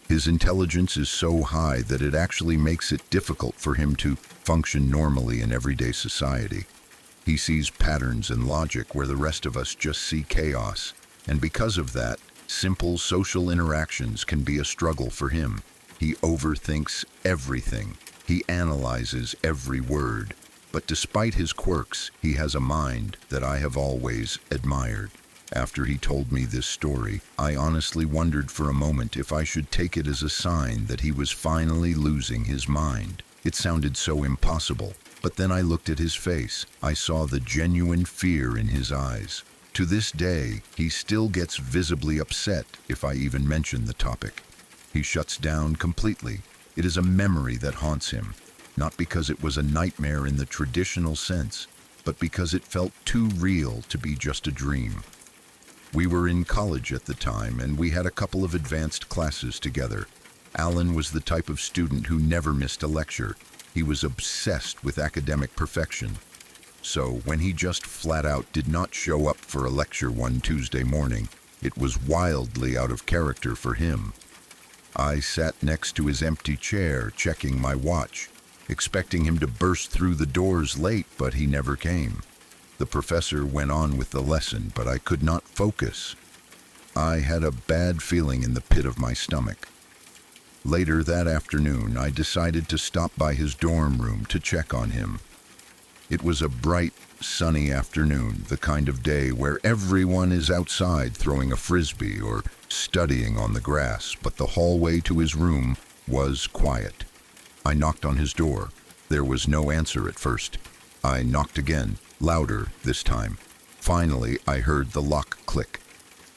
His intelligence is so high that it actually makes it difficult for him to function normally in everyday society. He sees patterns and logic where the rest of us just see chaos, and because of that, simple social interactions can be a struggle for him. He overthinks everything. He analyzes every word. But despite his quirks, he has a mind that I have always admired. After he told me this story, I honestly wondered for a moment if I should take it as a sign that he was finally losing his mind. It sounded so impossible, but then I looked at his face. I saw the genuine fear in his eyes. To this day, he still gets visibly upset if I even mention the topic. He shuts down completely. It is a memory that haunts him, not because it was a nightmare in the traditional sense, but because it felt too real to be just a dream. We were in college at the time, and we had a couple of advanced classes together. Alan was the type of student who never missed a lecture. He was obsessed with academic perfection. So when he just flat out did not show up for a lecture one Tuesday morning, it was wildly out of character for him. I sat next to his empty chair, checking my watch, expecting him to burst through the doors late, but he never came. The professor went on with the lesson, but I could not focus. I had a bad feeling in the pit of my stomach. Later that afternoon, I decided to stop by his dorm room to check on him. It was a bright, sunny afternoon, the kind of day where everyone is outside throwing a frisbee or studying on the grass, but the hallway to his room was quiet. I knocked on his door. There was no answer at first. I knocked again, louder this time. Finally, I heard the lock click.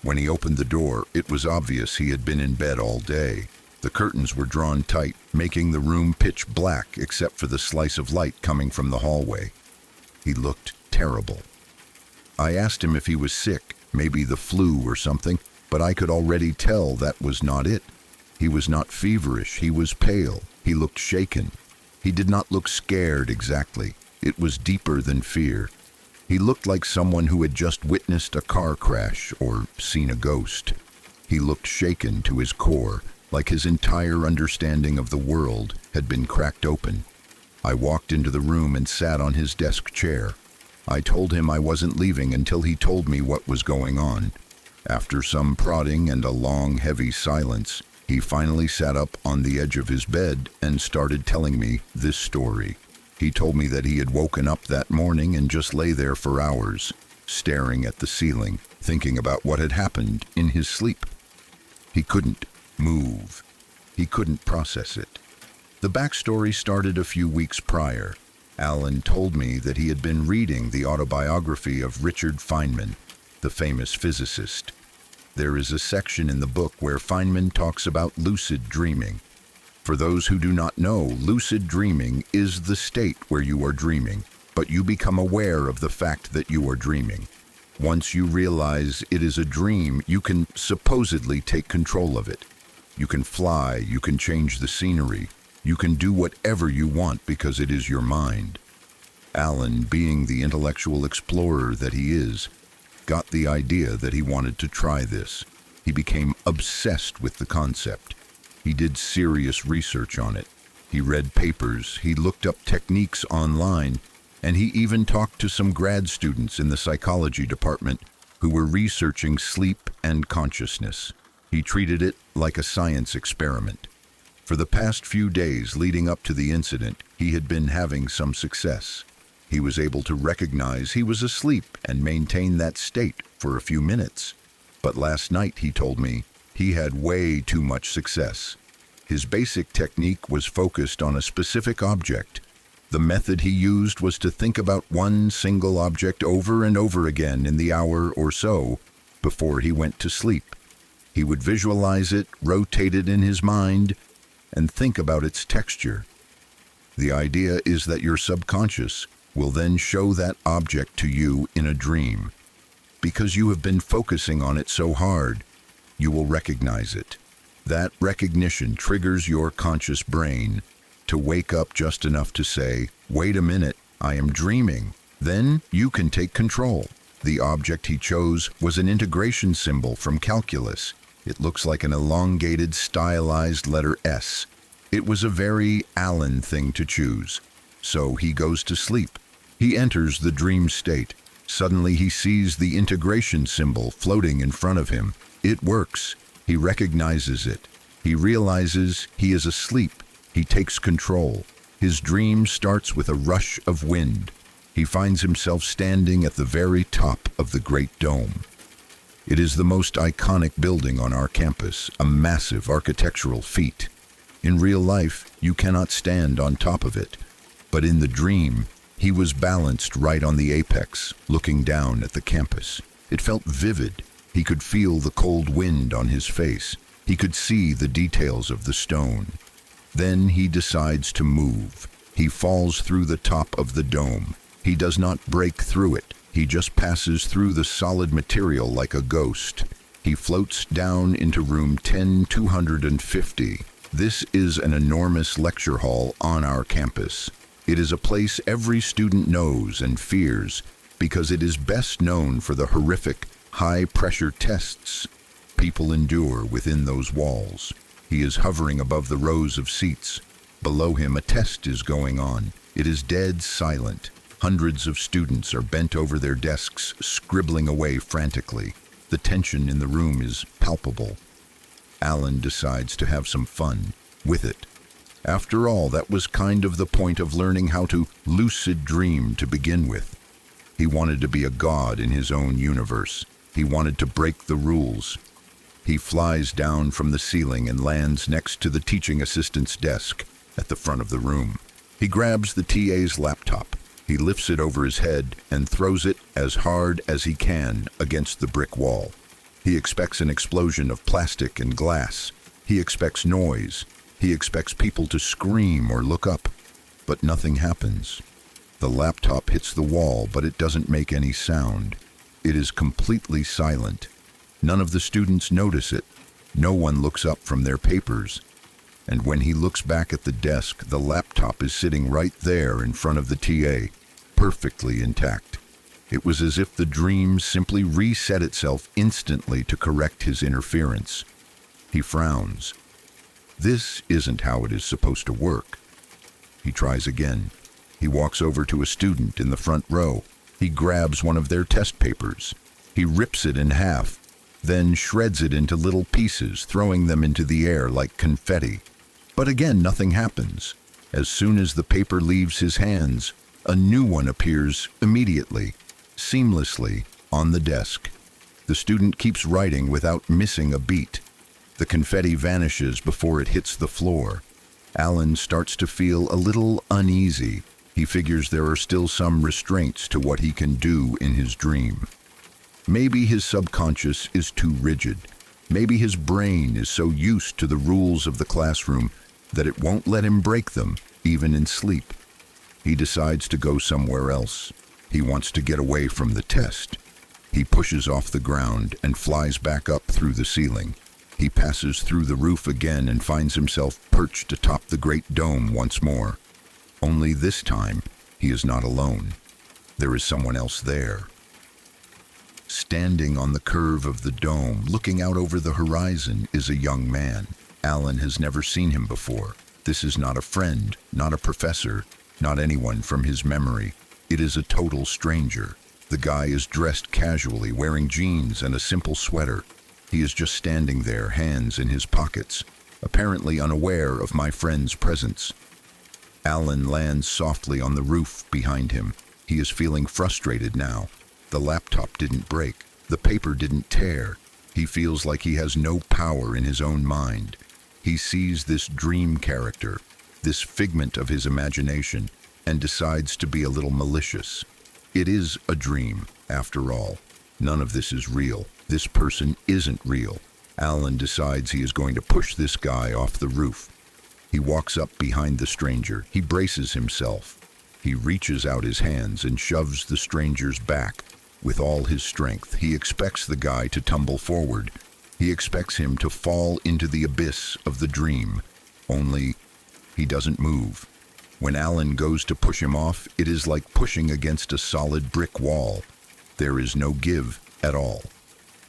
When he opened the door, it was obvious he had been in bed all day. The curtains were drawn tight, making the room pitch black except for the slice of light coming from the hallway. He looked terrible. I asked him if he was sick, maybe the flu or something, but I could already tell that was not it. He was not feverish, he was pale, he looked shaken. He did not look scared exactly. It was deeper than fear. He looked like someone who had just witnessed a car crash or seen a ghost. He looked shaken to his core, like his entire understanding of the world had been cracked open. I walked into the room and sat on his desk chair. I told him I wasn't leaving until he told me what was going on. After some prodding and a long, heavy silence, he finally sat up on the edge of his bed and started telling me this story. He told me that he had woken up that morning and just lay there for hours, staring at the ceiling, thinking about what had happened in his sleep. He couldn't move. He couldn't process it. The backstory started a few weeks prior. Alan told me that he had been reading the autobiography of Richard Feynman, the famous physicist. There is a section in the book where Feynman talks about lucid dreaming. For those who do not know, lucid dreaming is the state where you are dreaming, but you become aware of the fact that you are dreaming. Once you realize it is a dream, you can supposedly take control of it. You can fly, you can change the scenery, you can do whatever you want because it is your mind. Alan, being the intellectual explorer that he is, got the idea that he wanted to try this. He became obsessed with the concept. He did serious research on it. He read papers, he looked up techniques online, and he even talked to some grad students in the psychology department who were researching sleep and consciousness. He treated it like a science experiment. For the past few days leading up to the incident, he had been having some success. He was able to recognize he was asleep and maintain that state for a few minutes. But last night, he told me, he had way too much success. His basic technique was focused on a specific object. The method he used was to think about one single object over and over again in the hour or so before he went to sleep. He would visualize it, rotate it in his mind, and think about its texture. The idea is that your subconscious will then show that object to you in a dream. Because you have been focusing on it so hard, you will recognize it. That recognition triggers your conscious brain to wake up just enough to say, "Wait a minute, I am dreaming." Then you can take control. The object he chose was an integration symbol from calculus. It looks like an elongated, stylized letter S. It was a very Alan thing to choose. So he goes to sleep. He enters the dream state. Suddenly he sees the integration symbol floating in front of him. It works. He recognizes it. He realizes he is asleep. He takes control. His dream starts with a rush of wind. He finds himself standing at the very top of the Great Dome. It is the most iconic building on our campus, a massive architectural feat. In real life, you cannot stand on top of it. But in the dream, he was balanced right on the apex, looking down at the campus. It felt vivid. He could feel the cold wind on his face. He could see the details of the stone. Then he decides to move. He falls through the top of the dome. He does not break through it. He just passes through the solid material like a ghost. He floats down into room 10250. This is an enormous lecture hall on our campus. It is a place every student knows and fears because it is best known for the horrific, high-pressure tests people endure within those walls. He is hovering above the rows of seats. Below him, a test is going on. It is dead silent. Hundreds of students are bent over their desks, scribbling away frantically. The tension in the room is palpable. Alan decides to have some fun with it. After all, that was kind of the point of learning how to lucid dream to begin with. He wanted to be a god in his own universe. He wanted to break the rules. He flies down from the ceiling and lands next to the teaching assistant's desk at the front of the room. He grabs the TA's laptop. He lifts it over his head and throws it as hard as he can against the brick wall. He expects an explosion of plastic and glass. He expects noise. He expects people to scream or look up. But nothing happens. The laptop hits the wall, but it doesn't make any sound. It is completely silent. None of the students notice it. No one looks up from their papers. And when he looks back at the desk, the laptop is sitting right there in front of the TA, perfectly intact. It was as if the dream simply reset itself instantly to correct his interference. He frowns. This isn't how it is supposed to work. He tries again. He walks over to a student in the front row. He grabs one of their test papers. He rips it in half, then shreds it into little pieces, throwing them into the air like confetti. But again, nothing happens. As soon as the paper leaves his hands, a new one appears immediately, seamlessly, on the desk. The student keeps writing without missing a beat. The confetti vanishes before it hits the floor. Alan starts to feel a little uneasy. He figures there are still some restraints to what he can do in his dream. Maybe his subconscious is too rigid. Maybe his brain is so used to the rules of the classroom that it won't let him break them, even in sleep. He decides to go somewhere else. He wants to get away from the test. He pushes off the ground and flies back up through the ceiling. He passes through the roof again and finds himself perched atop the great dome once more. Only this time, he is not alone. There is someone else there. Standing on the curve of the dome, looking out over the horizon, is a young man. Alan has never seen him before. This is not a friend, not a professor, not anyone from his memory. It is a total stranger. The guy is dressed casually, wearing jeans and a simple sweater. He is just standing there, hands in his pockets, apparently unaware of my friend's presence. Alan lands softly on the roof behind him. He is feeling frustrated now. The laptop didn't break. The paper didn't tear. He feels like he has no power in his own mind. He sees this dream character, this figment of his imagination, and decides to be a little malicious. It is a dream, after all. None of this is real. This person isn't real. Alan decides he is going to push this guy off the roof. He walks up behind the stranger. He braces himself. He reaches out his hands and shoves the stranger's back with all his strength. He expects the guy to tumble forward. He expects him to fall into the abyss of the dream. Only he doesn't move. When Alan goes to push him off, it is like pushing against a solid brick wall. There is no give at all.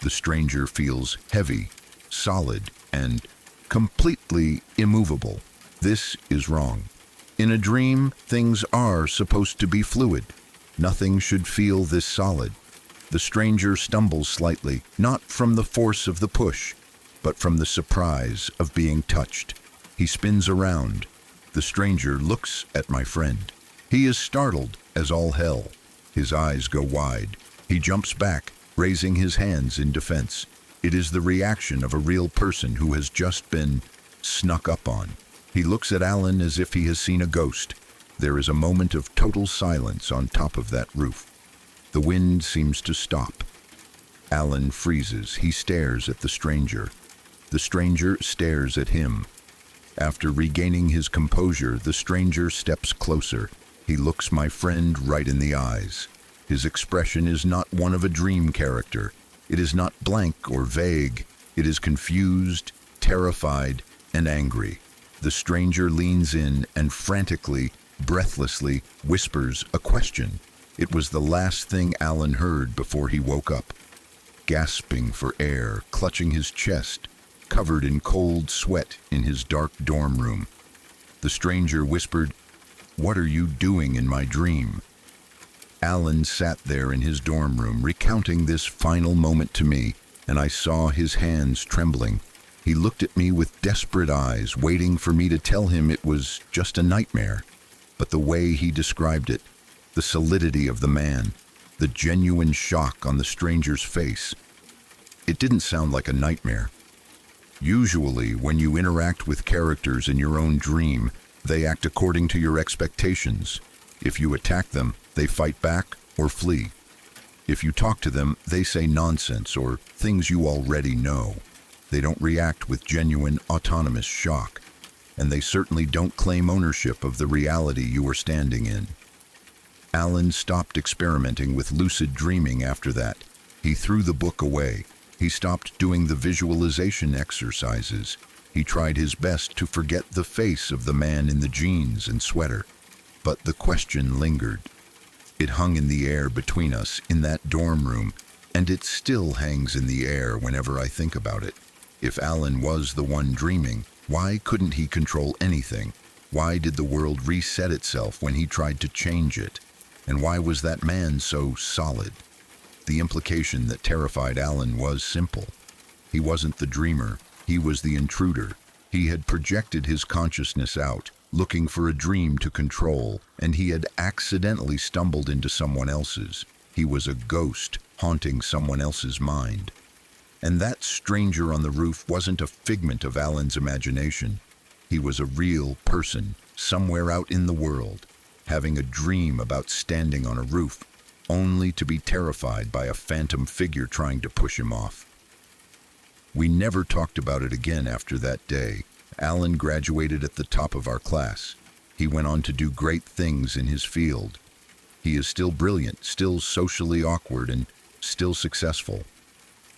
The stranger feels heavy, solid, and completely immovable. This is wrong. In a dream, things are supposed to be fluid. Nothing should feel this solid. The stranger stumbles slightly, not from the force of the push, but from the surprise of being touched. He spins around. The stranger looks at my friend. He is startled as all hell. His eyes go wide. He jumps back, raising his hands in defense. It is the reaction of a real person who has just been snuck up on. He looks at Alan as if he has seen a ghost. There is a moment of total silence on top of that roof. The wind seems to stop. Alan freezes. He stares at the stranger. The stranger stares at him. After regaining his composure, the stranger steps closer. He looks my friend right in the eyes. His expression is not one of a dream character. It is not blank or vague. It is confused, terrified, and angry. The stranger leans in and frantically, breathlessly whispers a question. It was the last thing Alan heard before he woke up. Gasping for air, clutching his chest, covered in cold sweat in his dark dorm room. The stranger whispered, "What are you doing in my dream?" Alan sat there in his dorm room, recounting this final moment to me, and I saw his hands trembling. He looked at me with desperate eyes, waiting for me to tell him it was just a nightmare. But the way he described it, the solidity of the man, the genuine shock on the stranger's face, it didn't sound like a nightmare. Usually, when you interact with characters in your own dream, they act according to your expectations. If you attack them, they fight back or flee. If you talk to them, they say nonsense or things you already know. They don't react with genuine autonomous shock, and they certainly don't claim ownership of the reality you are standing in. Alan stopped experimenting with lucid dreaming after that. He threw the book away. He stopped doing the visualization exercises. He tried his best to forget the face of the man in the jeans and sweater. But the question lingered. It hung in the air between us in that dorm room, and it still hangs in the air whenever I think about it. If Alan was the one dreaming, why couldn't he control anything? Why did the world reset itself when he tried to change it? And why was that man so solid? The implication that terrified Alan was simple. He wasn't the dreamer, he was the intruder. He had projected his consciousness out, looking for a dream to control, and he had accidentally stumbled into someone else's. He was a ghost haunting someone else's mind. And that stranger on the roof wasn't a figment of Alan's imagination. He was a real person, somewhere out in the world, having a dream about standing on a roof, only to be terrified by a phantom figure trying to push him off. We never talked about it again after that day. Alan graduated at the top of our class. He went on to do great things in his field. He is still brilliant, still socially awkward, and still successful.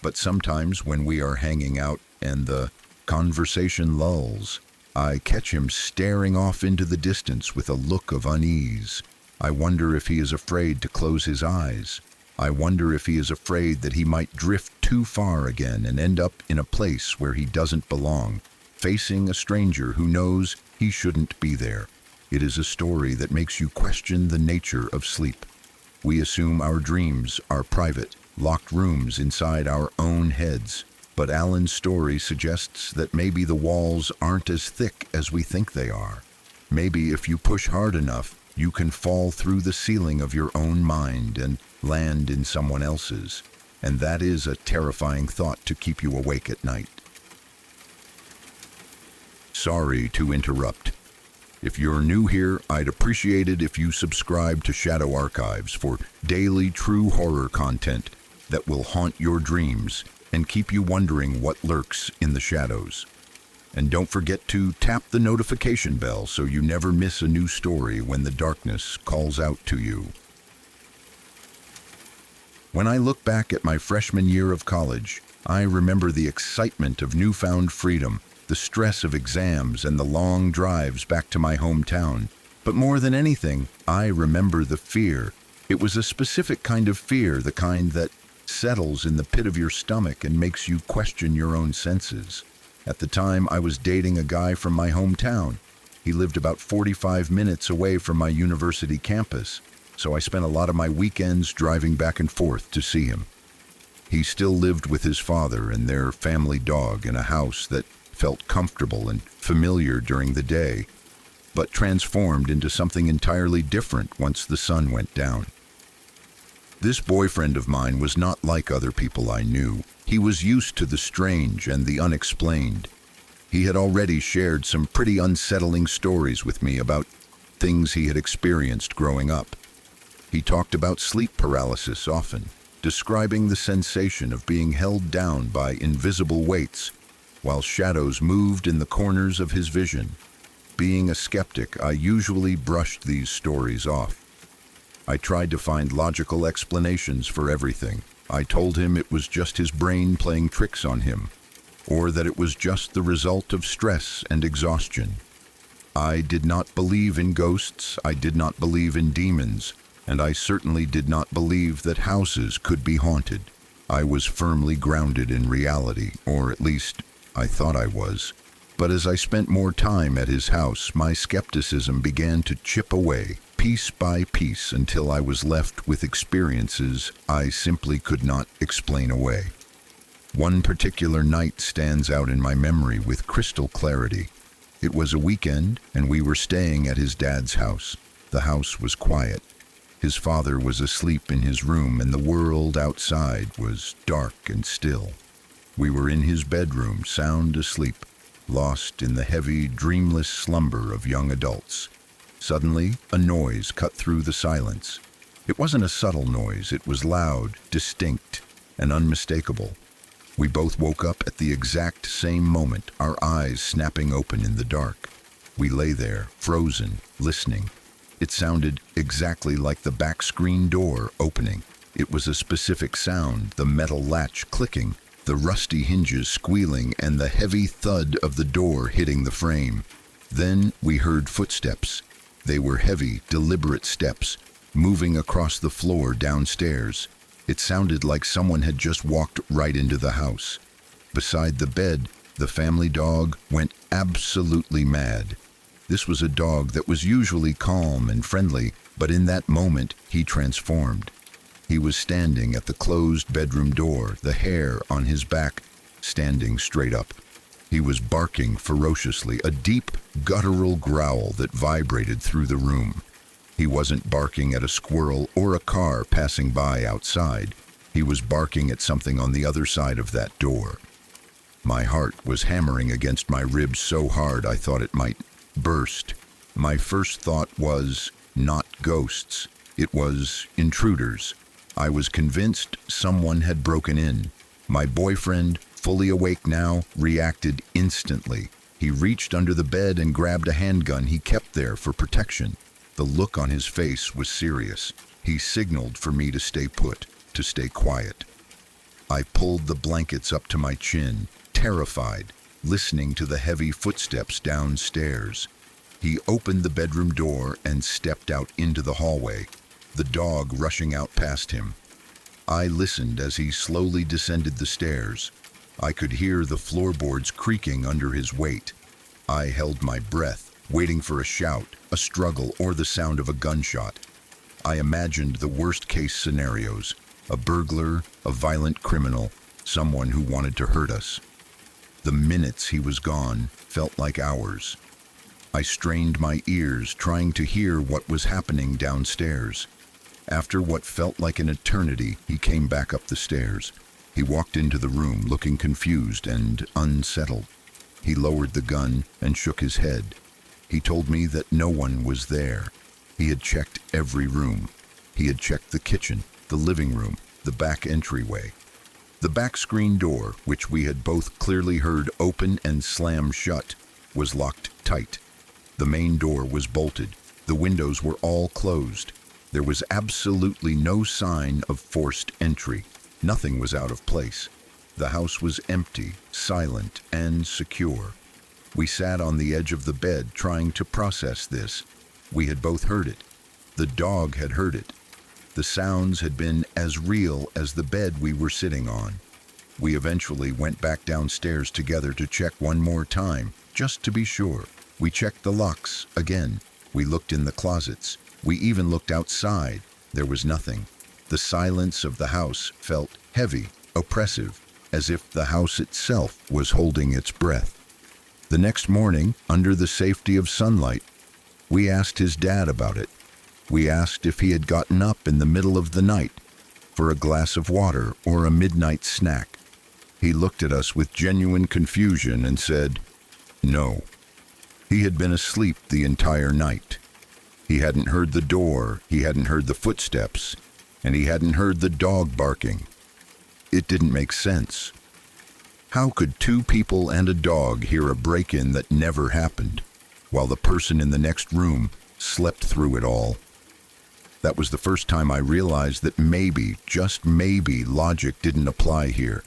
But sometimes when we are hanging out and the conversation lulls, I catch him staring off into the distance with a look of unease. I wonder if he is afraid to close his eyes. I wonder if he is afraid that he might drift too far again and end up in a place where he doesn't belong, facing a stranger who knows he shouldn't be there. It is a story that makes you question the nature of sleep. We assume our dreams are private, locked rooms inside our own heads. But Alan's story suggests that maybe the walls aren't as thick as we think they are. Maybe if you push hard enough, you can fall through the ceiling of your own mind and land in someone else's. And that is a terrifying thought to keep you awake at night. Sorry to interrupt. If you're new here, I'd appreciate it if you subscribe to Shadow Archives for daily true horror content that will haunt your dreams and keep you wondering what lurks in the shadows. And don't forget to tap the notification bell so you never miss a new story when the darkness calls out to you. When I look back at my freshman year of college, I remember the excitement of newfound freedom, the stress of exams, and the long drives back to my hometown. But more than anything, I remember the fear. It was a specific kind of fear, the kind that settles in the pit of your stomach and makes you question your own senses. At the time, I was dating a guy from my hometown. He lived about 45 minutes away from my university campus, so I spent a lot of my weekends driving back and forth to see him. He still lived with his father and their family dog in a house that felt comfortable and familiar during the day, but transformed into something entirely different once the sun went down. This boyfriend of mine was not like other people I knew. He was used to the strange and the unexplained. He had already shared some pretty unsettling stories with me about things he had experienced growing up. He talked about sleep paralysis often, describing the sensation of being held down by invisible weights, while shadows moved in the corners of his vision. Being a skeptic, I usually brushed these stories off. I tried to find logical explanations for everything. I told him it was just his brain playing tricks on him, or that it was just the result of stress and exhaustion. I did not believe in ghosts, I did not believe in demons, and I certainly did not believe that houses could be haunted. I was firmly grounded in reality, or at least I thought I was. But as I spent more time at his house, my skepticism began to chip away, piece by piece, until I was left with experiences I simply could not explain away. One particular night stands out in my memory with crystal clarity. It was a weekend, and we were staying at his dad's house. The house was quiet. His father was asleep in his room, and the world outside was dark and still. We were in his bedroom, sound asleep, lost in the heavy, dreamless slumber of young adults. Suddenly, a noise cut through the silence. It wasn't a subtle noise, it was loud, distinct, and unmistakable. We both woke up at the exact same moment, our eyes snapping open in the dark. We lay there, frozen, listening. It sounded exactly like the back screen door opening. It was a specific sound, the metal latch clicking, the rusty hinges squealing, and the heavy thud of the door hitting the frame. Then we heard footsteps. They were heavy, deliberate steps, moving across the floor downstairs. It sounded like someone had just walked right into the house. Beside the bed, the family dog went absolutely mad. This was a dog that was usually calm and friendly, but in that moment, he transformed. He was standing at the closed bedroom door, the hair on his back standing straight up. He was barking ferociously, a deep, guttural growl that vibrated through the room. He wasn't barking at a squirrel or a car passing by outside. He was barking at something on the other side of that door. My heart was hammering against my ribs so hard I thought it might burst. My first thought was not ghosts. It was intruders. I was convinced someone had broken in. My boyfriend, fully awake now, reacted instantly. He reached under the bed and grabbed a handgun he kept there for protection. The look on his face was serious. He signaled for me to stay put, to stay quiet. I pulled the blankets up to my chin, terrified, listening to the heavy footsteps downstairs. He opened the bedroom door and stepped out into the hallway, the dog rushing out past him. I listened as he slowly descended the stairs. I could hear the floorboards creaking under his weight. I held my breath, waiting for a shout, a struggle, or the sound of a gunshot. I imagined the worst-case scenarios: a burglar, a violent criminal, someone who wanted to hurt us. The minutes he was gone felt like hours. I strained my ears, trying to hear what was happening downstairs. After what felt like an eternity, he came back up the stairs. He walked into the room, looking confused and unsettled. He lowered the gun and shook his head. He told me that no one was there. He had checked every room. He had checked the kitchen, the living room, the back entryway. The back screen door, which we had both clearly heard open and slam shut, was locked tight. The main door was bolted. The windows were all closed. There was absolutely no sign of forced entry. Nothing was out of place. The house was empty, silent, and secure. We sat on the edge of the bed trying to process this. We had both heard it. The dog had heard it. The sounds had been as real as the bed we were sitting on. We eventually went back downstairs together to check one more time, just to be sure. We checked the locks again. We looked in the closets. We even looked outside. There was nothing. The silence of the house felt heavy, oppressive, as if the house itself was holding its breath. The next morning, under the safety of sunlight, we asked his dad about it. We asked if he had gotten up in the middle of the night for a glass of water or a midnight snack. He looked at us with genuine confusion and said, no. He had been asleep the entire night. He hadn't heard the door, he hadn't heard the footsteps, and he hadn't heard the dog barking. It didn't make sense. How could two people and a dog hear a break-in that never happened, while the person in the next room slept through it all? That was the first time I realized that maybe, just maybe, logic didn't apply here.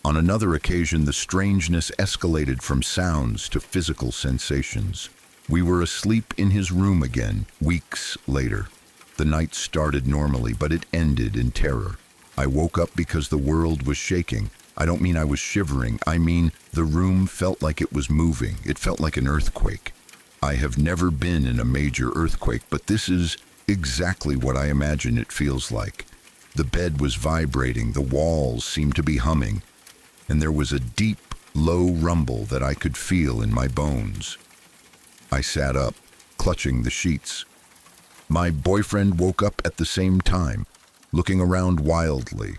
On another occasion, the strangeness escalated from sounds to physical sensations. We were asleep in his room again, weeks later. The night started normally, but it ended in terror. I woke up because the world was shaking. I don't mean I was shivering. I mean the room felt like it was moving. It felt like an earthquake. I have never been in a major earthquake, but this is exactly what I imagine it feels like. The bed was vibrating, the walls seemed to be humming, and there was a deep, low rumble that I could feel in my bones. I sat up, clutching the sheets. My boyfriend woke up at the same time, looking around wildly.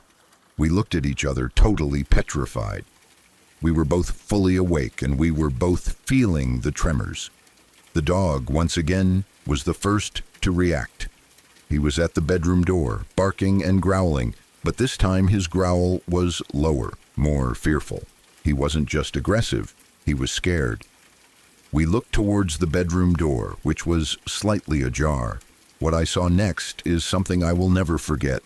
We looked at each other, totally petrified. We were both fully awake, and we were both feeling the tremors. The dog, once again, was the first to react. He was at the bedroom door, barking and growling, but this time his growl was lower, more fearful. He wasn't just aggressive, he was scared. We looked towards the bedroom door, which was slightly ajar. What I saw next is something I will never forget.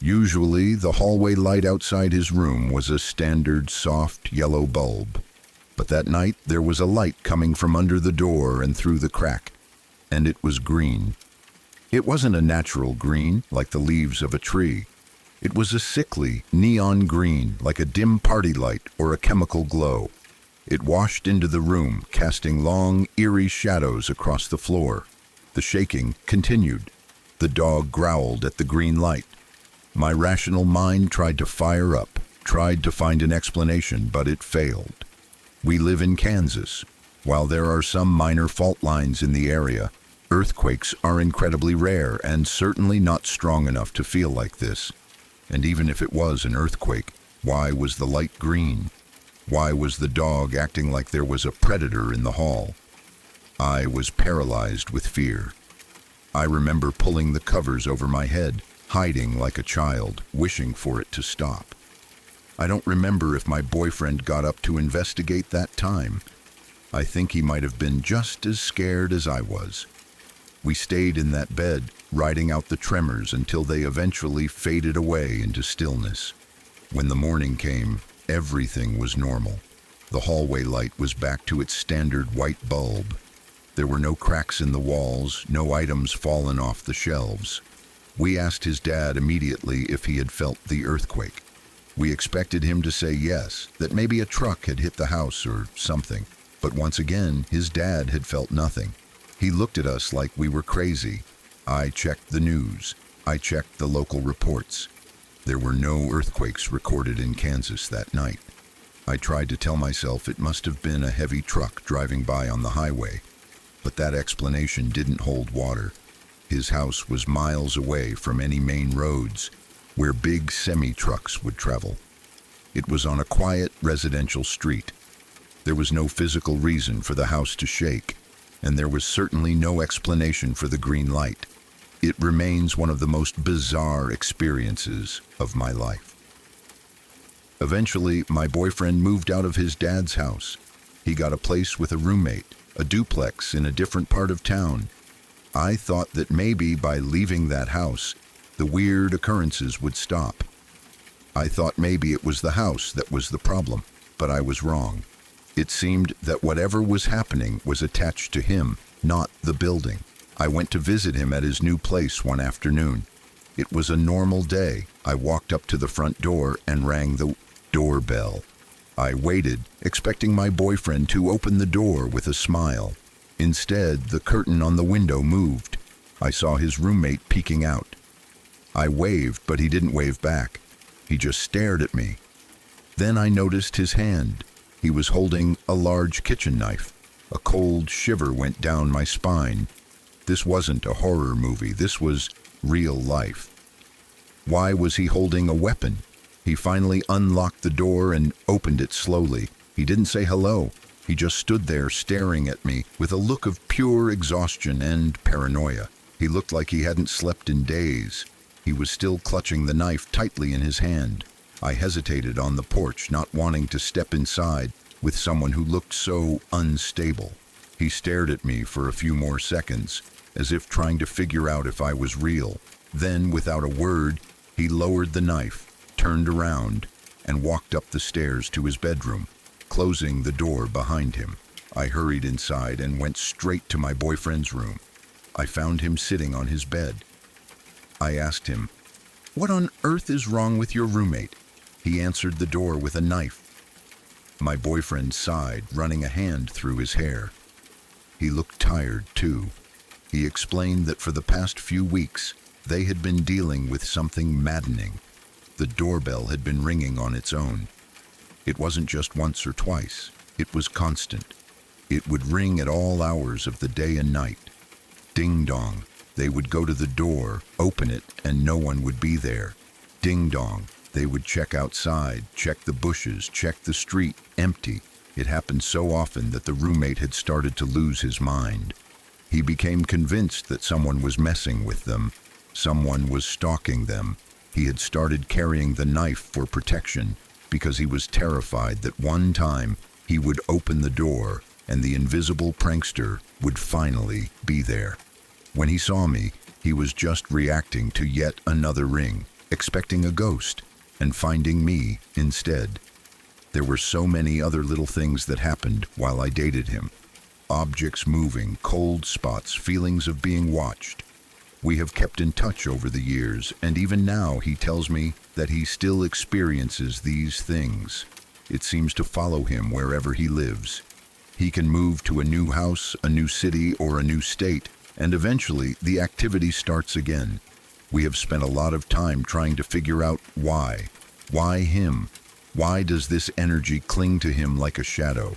Usually, the hallway light outside his room was a standard soft yellow bulb. But that night, there was a light coming from under the door and through the crack, and it was green. It wasn't a natural green, like the leaves of a tree. It was a sickly, neon green, like a dim party light or a chemical glow. It washed into the room, casting long, eerie shadows across the floor. The shaking continued. The dog growled at the green light. My rational mind tried to fire up, tried to find an explanation, but it failed. We live in Kansas. While there are some minor fault lines in the area, earthquakes are incredibly rare and certainly not strong enough to feel like this. And even if it was an earthquake, why was the light green? Why was the dog acting like there was a predator in the hall? I was paralyzed with fear. I remember pulling the covers over my head, hiding like a child, wishing for it to stop. I don't remember if my boyfriend got up to investigate that time. I think he might have been just as scared as I was. We stayed in that bed, riding out the tremors until they eventually faded away into stillness. When the morning came, everything was normal. The hallway light was back to its standard white bulb. There were no cracks in the walls, no items fallen off the shelves. We asked his dad immediately if he had felt the earthquake. We expected him to say yes, that maybe a truck had hit the house or something. But once again, his dad had felt nothing. He looked at us like we were crazy. I checked the news. I checked the local reports. There were no earthquakes recorded in Kansas that night. I tried to tell myself it must have been a heavy truck driving by on the highway. But that explanation didn't hold water. His house was miles away from any main roads where big semi-trucks would travel. It was on a quiet residential street. There was no physical reason for the house to shake, and there was certainly no explanation for the green light. It remains one of the most bizarre experiences of my life. Eventually, my boyfriend moved out of his dad's house. He got a place with a roommate, a duplex in a different part of town. I thought that maybe by leaving that house, the weird occurrences would stop. I thought maybe it was the house that was the problem, but I was wrong. It seemed that whatever was happening was attached to him, not the building. I went to visit him at his new place one afternoon. It was a normal day. I walked up to the front door and rang the doorbell. I waited, expecting my boyfriend to open the door with a smile. Instead, the curtain on the window moved. I saw his roommate peeking out. I waved, but he didn't wave back. He just stared at me. Then I noticed his hand. He was holding a large kitchen knife. A cold shiver went down my spine. This wasn't a horror movie. This was real life. Why was he holding a weapon? He finally unlocked the door and opened it slowly. He didn't say hello. He just stood there staring at me with a look of pure exhaustion and paranoia. He looked like he hadn't slept in days. He was still clutching the knife tightly in his hand. I hesitated on the porch, not wanting to step inside with someone who looked so unstable. He stared at me for a few more seconds, as if trying to figure out if I was real. Then, without a word, he lowered the knife, turned around, and walked up the stairs to his bedroom, closing the door behind him. I hurried inside and went straight to my boyfriend's room. I found him sitting on his bed. I asked him, "What on earth is wrong with your roommate?" He answered the door with a knife. My boyfriend sighed, running a hand through his hair. He looked tired, too. He explained that for the past few weeks, they had been dealing with something maddening. The doorbell had been ringing on its own. It wasn't just once or twice. It was constant. It would ring at all hours of the day and night. Ding dong. They would go to the door, open it, and no one would be there. Ding dong. They would check outside, check the bushes, check the street, empty. It happened so often that the roommate had started to lose his mind. He became convinced that someone was messing with them. Someone was stalking them. He had started carrying the knife for protection because he was terrified that one time he would open the door and the invisible prankster would finally be there. When he saw me, he was just reacting to yet another ring, expecting a ghost, and finding me instead. There were so many other little things that happened while I dated him. Objects moving, cold spots, feelings of being watched. We have kept in touch over the years, and even now he tells me that he still experiences these things. It seems to follow him wherever he lives. He can move to a new house, a new city, or a new state, and eventually the activity starts again. We have spent a lot of time trying to figure out why. Why him? Why does this energy cling to him like a shadow?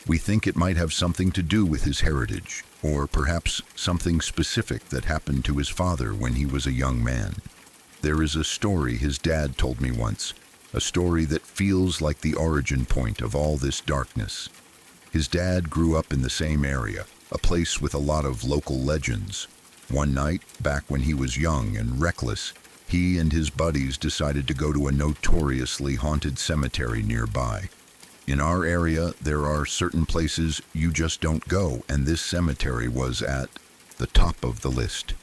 We think it might have something to do with his heritage, or perhaps something specific that happened to his father when he was a young man. There is a story his dad told me once, a story that feels like the origin point of all this darkness. His dad grew up in the same area, a place with a lot of local legends. One night, back when he was young and reckless, he and his buddies decided to go to a notoriously haunted cemetery nearby. In our area, there are certain places you just don't go, and this cemetery was at the top of the list.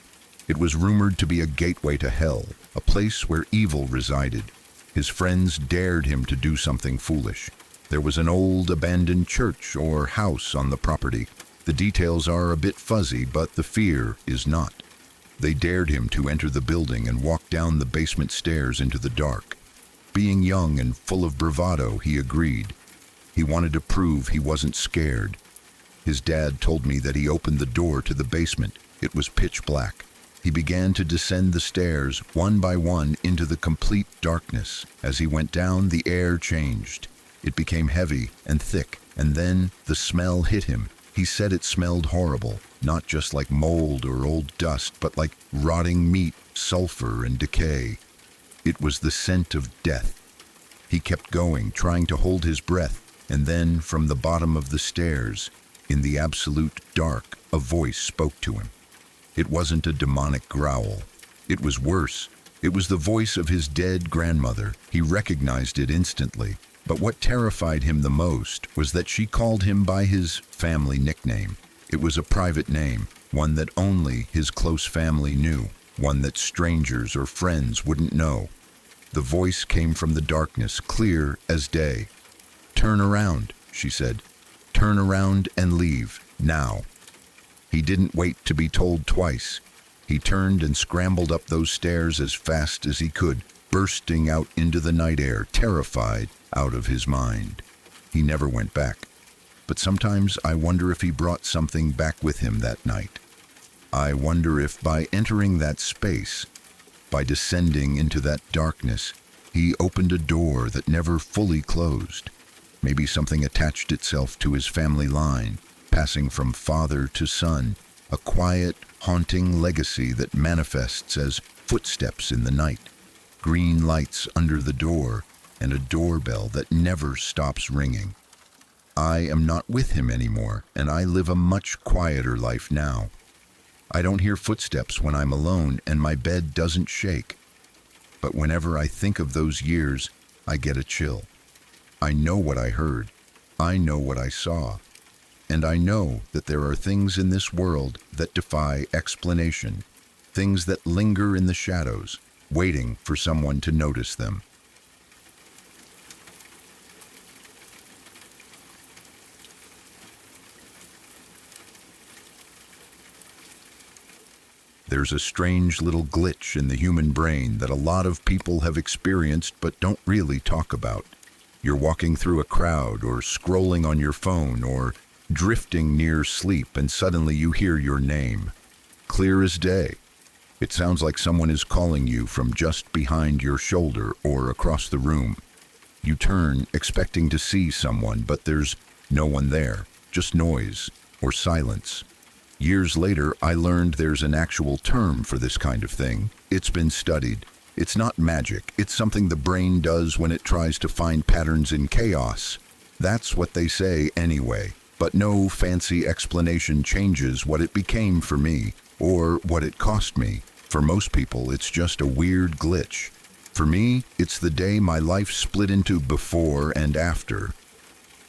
It was rumored to be a gateway to hell, a place where evil resided. His friends dared him to do something foolish. There was an old abandoned church or house on the property. The details are a bit fuzzy, but the fear is not. They dared him to enter the building and walk down the basement stairs into the dark. Being young and full of bravado, he agreed. He wanted to prove he wasn't scared. His dad told me that he opened the door to the basement. It was pitch black. He began to descend the stairs, one by one, into the complete darkness. As he went down, the air changed. It became heavy and thick, and then the smell hit him. He said it smelled horrible, not just like mold or old dust, but like rotting meat, sulfur, and decay. It was the scent of death. He kept going, trying to hold his breath, and then, from the bottom of the stairs, in the absolute dark, a voice spoke to him. It wasn't a demonic growl. It was worse. It was the voice of his dead grandmother. He recognized it instantly. But what terrified him the most was that she called him by his family nickname. It was a private name, one that only his close family knew, one that strangers or friends wouldn't know. The voice came from the darkness, clear as day. "Turn around," she said. "Turn around and leave, now." He didn't wait to be told twice. He turned and scrambled up those stairs as fast as he could, bursting out into the night air, terrified out of his mind. He never went back. But sometimes I wonder if he brought something back with him that night. I wonder if by entering that space, by descending into that darkness, he opened a door that never fully closed. Maybe something attached itself to his family line, passing from father to son, a quiet, haunting legacy that manifests as footsteps in the night, green lights under the door, and a doorbell that never stops ringing. I am not with him anymore, and I live a much quieter life now. I don't hear footsteps when I'm alone, and my bed doesn't shake. But whenever I think of those years, I get a chill. I know what I heard. I know what I saw. And I know that there are things in this world that defy explanation, things that linger in the shadows, waiting for someone to notice them. There's a strange little glitch in the human brain that a lot of people have experienced but don't really talk about. You're walking through a crowd or scrolling on your phone or drifting near sleep, and suddenly you hear your name. Clear as day. It sounds like someone is calling you from just behind your shoulder or across the room. You turn, expecting to see someone, but there's no one there, just noise or silence. Years later, I learned there's an actual term for this kind of thing. It's been studied. It's not magic. It's something the brain does when it tries to find patterns in chaos. That's what they say anyway. But no fancy explanation changes what it became for me, or what it cost me. For most people, it's just a weird glitch. For me, it's the day my life split into before and after.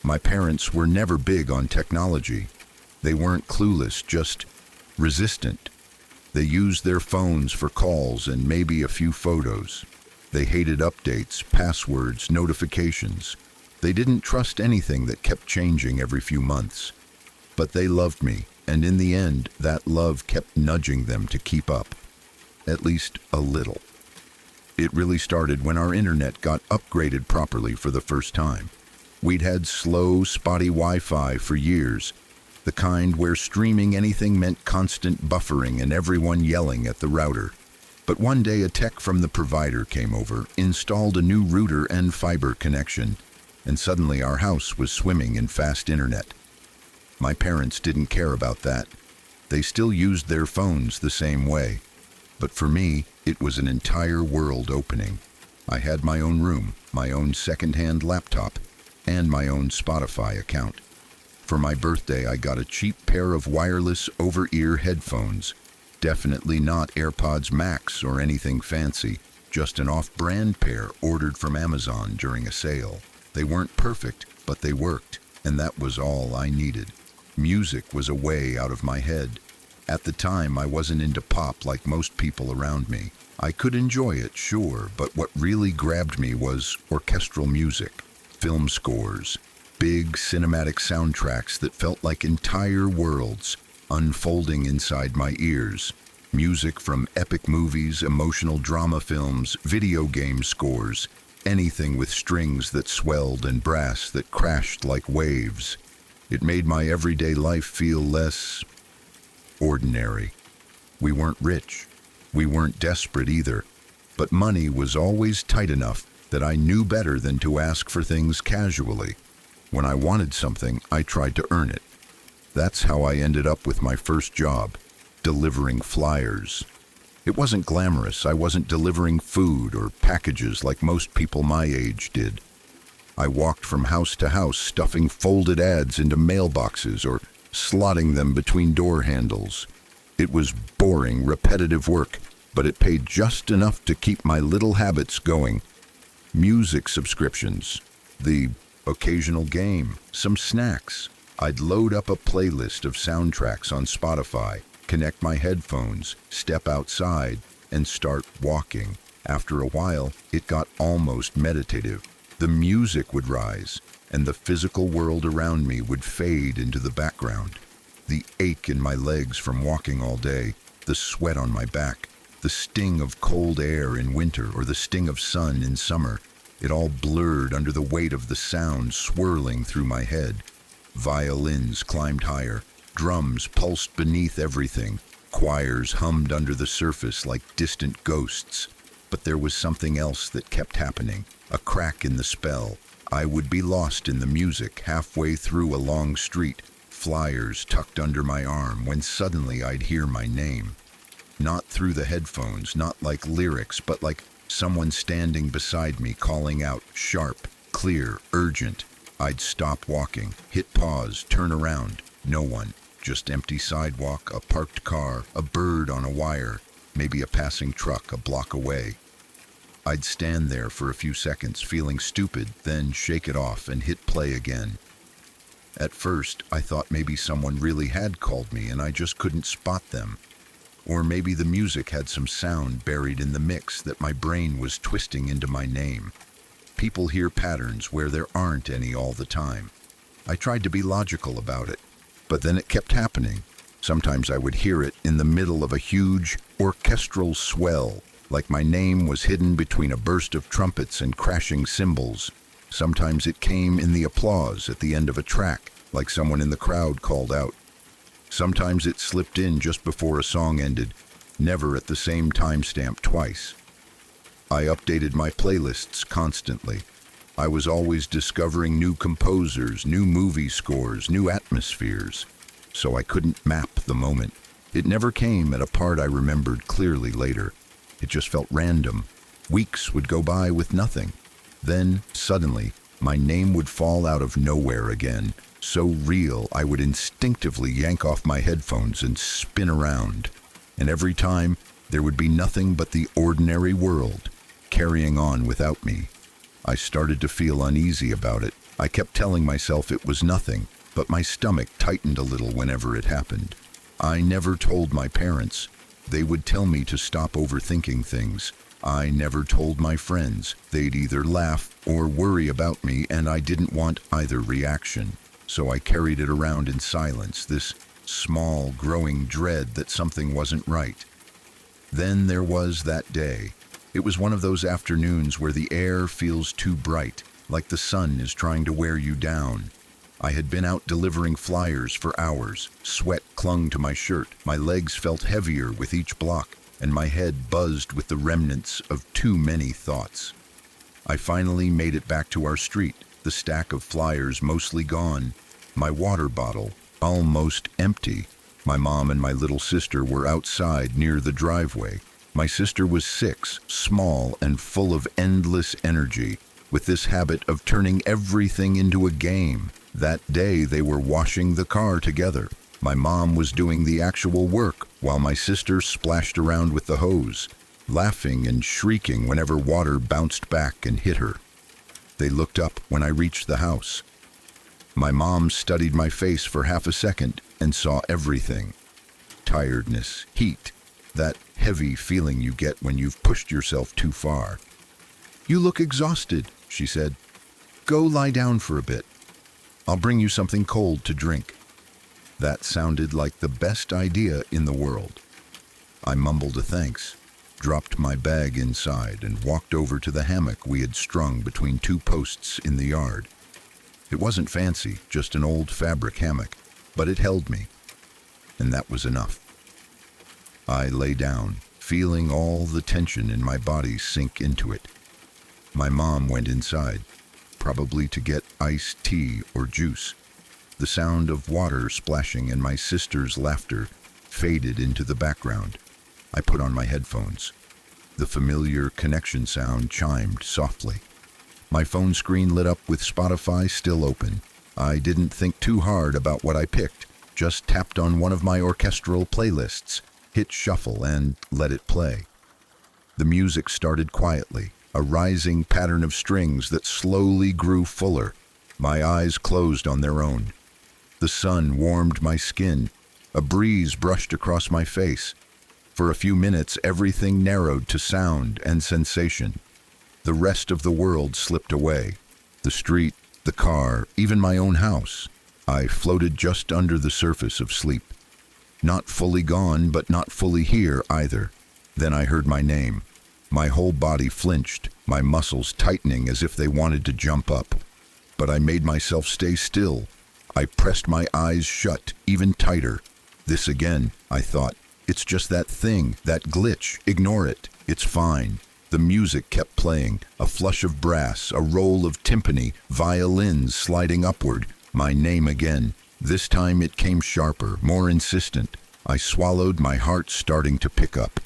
My parents were never big on technology. They weren't clueless, just resistant. They used their phones for calls and maybe a few photos. They hated updates, passwords, notifications. They didn't trust anything that kept changing every few months. But they loved me, and in the end, that love kept nudging them to keep up. At least a little. It really started when our internet got upgraded properly for the first time. We'd had slow, spotty Wi-Fi for years, the kind where streaming anything meant constant buffering and everyone yelling at the router. But one day a tech from the provider came over, installed a new router and fiber connection, and suddenly our house was swimming in fast internet. My parents didn't care about that. They still used their phones the same way. But for me, it was an entire world opening. I had my own room, my own second-hand laptop, and my own Spotify account. For my birthday, I got a cheap pair of wireless over-ear headphones. Definitely not AirPods Max or anything fancy, just an off-brand pair ordered from Amazon during a sale. They weren't perfect, but they worked, and that was all I needed. Music was a way out of my head. At the time, I wasn't into pop like most people around me. I could enjoy it, sure, but what really grabbed me was orchestral music, film scores, big cinematic soundtracks that felt like entire worlds unfolding inside my ears. Music from epic movies, emotional drama films, video game scores, anything with strings that swelled and brass that crashed like waves. It made my everyday life feel less ordinary. We weren't rich. We weren't desperate either. But money was always tight enough that I knew better than to ask for things casually. When I wanted something, I tried to earn it. That's how I ended up with my first job, delivering flyers. It wasn't glamorous. I wasn't delivering food or packages like most people my age did. I walked from house to house, stuffing folded ads into mailboxes or slotting them between door handles. It was boring, repetitive work, but it paid just enough to keep my little habits going. Music subscriptions, the occasional game, some snacks. I'd load up a playlist of soundtracks on Spotify, connect my headphones, step outside, and start walking. After a while, it got almost meditative. The music would rise, and the physical world around me would fade into the background. The ache in my legs from walking all day, the sweat on my back, the sting of cold air in winter or the sting of sun in summer, it all blurred under the weight of the sound swirling through my head. Violins climbed higher, drums pulsed beneath everything, choirs hummed under the surface like distant ghosts. But there was something else that kept happening, a crack in the spell. I would be lost in the music halfway through a long street, flyers tucked under my arm, when suddenly I'd hear my name. Not through the headphones, not like lyrics, but like someone standing beside me calling out, sharp, clear, urgent. I'd stop walking, hit pause, turn around. No one, just empty sidewalk, a parked car, a bird on a wire, maybe a passing truck a block away. I'd stand there for a few seconds, feeling stupid, then shake it off and hit play again. At first, I thought maybe someone really had called me and I just couldn't spot them. Or maybe the music had some sound buried in the mix that my brain was twisting into my name. People hear patterns where there aren't any all the time. I tried to be logical about it, but then it kept happening. Sometimes I would hear it in the middle of a huge orchestral swell, like my name was hidden between a burst of trumpets and crashing cymbals. Sometimes it came in the applause at the end of a track, like someone in the crowd called out. Sometimes it slipped in just before a song ended, never at the same timestamp twice. I updated my playlists constantly. I was always discovering new composers, new movie scores, new atmospheres. So I couldn't map the moment. It never came at a part I remembered clearly later. It just felt random. Weeks would go by with nothing. Then, suddenly, my name would fall out of nowhere again. So real, I would instinctively yank off my headphones and spin around. And every time, there would be nothing but the ordinary world, carrying on without me. I started to feel uneasy about it. I kept telling myself it was nothing, but my stomach tightened a little whenever it happened. I never told my parents. They would tell me to stop overthinking things. I never told my friends. They'd either laugh or worry about me, and I didn't want either reaction. So I carried it around in silence, this small, growing dread that something wasn't right. Then there was that day. It was one of those afternoons where the air feels too bright, like the sun is trying to wear you down. I had been out delivering flyers for hours. Sweat clung to my shirt, my legs felt heavier with each block, and my head buzzed with the remnants of too many thoughts. I finally made it back to our street, the stack of flyers mostly gone, my water bottle almost empty. My mom and my little sister were outside near the driveway. My sister was 6, small and full of endless energy, with this habit of turning everything into a game. That day they were washing the car together. My mom was doing the actual work while my sister splashed around with the hose, laughing and shrieking whenever water bounced back and hit her. They looked up when I reached the house. My mom studied my face for half a second and saw everything. Tiredness, heat, that heavy feeling you get when you've pushed yourself too far. "You look exhausted," she said. "Go lie down for a bit. I'll bring you something cold to drink." That sounded like the best idea in the world. I mumbled a thanks, dropped my bag inside, and walked over to the hammock we had strung between 2 posts in the yard. It wasn't fancy, just an old fabric hammock, but it held me, and that was enough. I lay down, feeling all the tension in my body sink into it. My mom went inside, probably to get iced tea or juice. The sound of water splashing and my sister's laughter faded into the background. I put on my headphones. The familiar connection sound chimed softly. My phone screen lit up with Spotify still open. I didn't think too hard about what I picked, just tapped on one of my orchestral playlists, hit shuffle, and let it play. The music started quietly, a rising pattern of strings that slowly grew fuller. My eyes closed on their own. The sun warmed my skin. A breeze brushed across my face. For a few minutes, everything narrowed to sound and sensation. The rest of the world slipped away. The street, the car, even my own house. I floated just under the surface of sleep. Not fully gone, but not fully here either. Then I heard my name. My whole body flinched, my muscles tightening as if they wanted to jump up. But I made myself stay still. I pressed my eyes shut, even tighter. This again, I thought. It's just that thing, that glitch. Ignore it. It's fine. The music kept playing, a flush of brass, a roll of timpani, violins sliding upward. My name again. This time it came sharper, more insistent. I swallowed, my heart starting to pick up.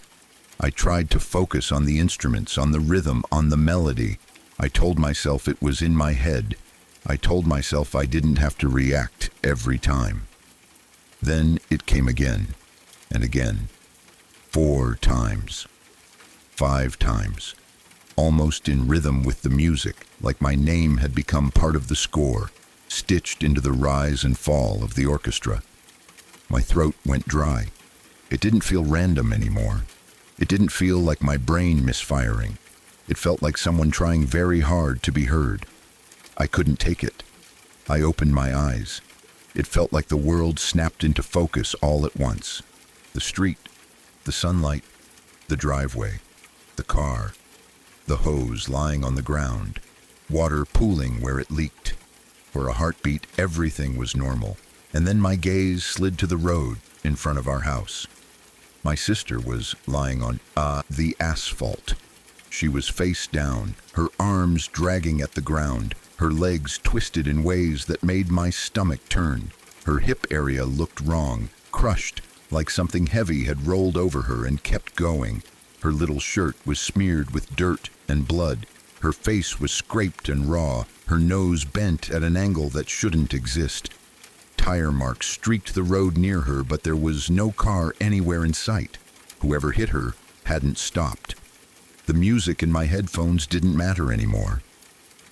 I tried to focus on the instruments, on the rhythm, on the melody. I told myself it was in my head. I told myself I didn't have to react every time. Then it came again, and again. 4 times. 5 times. Almost in rhythm with the music, like my name had become part of the score, stitched into the rise and fall of the orchestra. My throat went dry. It didn't feel random anymore. It didn't feel like my brain misfiring. It felt like someone trying very hard to be heard. I couldn't take it. I opened my eyes. It felt like the world snapped into focus all at once. The street, the sunlight, the driveway, the car, the hose lying on the ground, water pooling where it leaked. For a heartbeat, everything was normal. And then my gaze slid to the road in front of our house. My sister was lying on the asphalt. She was face down, her arms dragging at the ground, her legs twisted in ways that made my stomach turn. Her hip area looked wrong, crushed, like something heavy had rolled over her and kept going. Her little shirt was smeared with dirt and blood. Her face was scraped and raw, her nose bent at an angle that shouldn't exist. Tire marks streaked the road near her, but there was no car anywhere in sight. Whoever hit her hadn't stopped. The music in my headphones didn't matter anymore.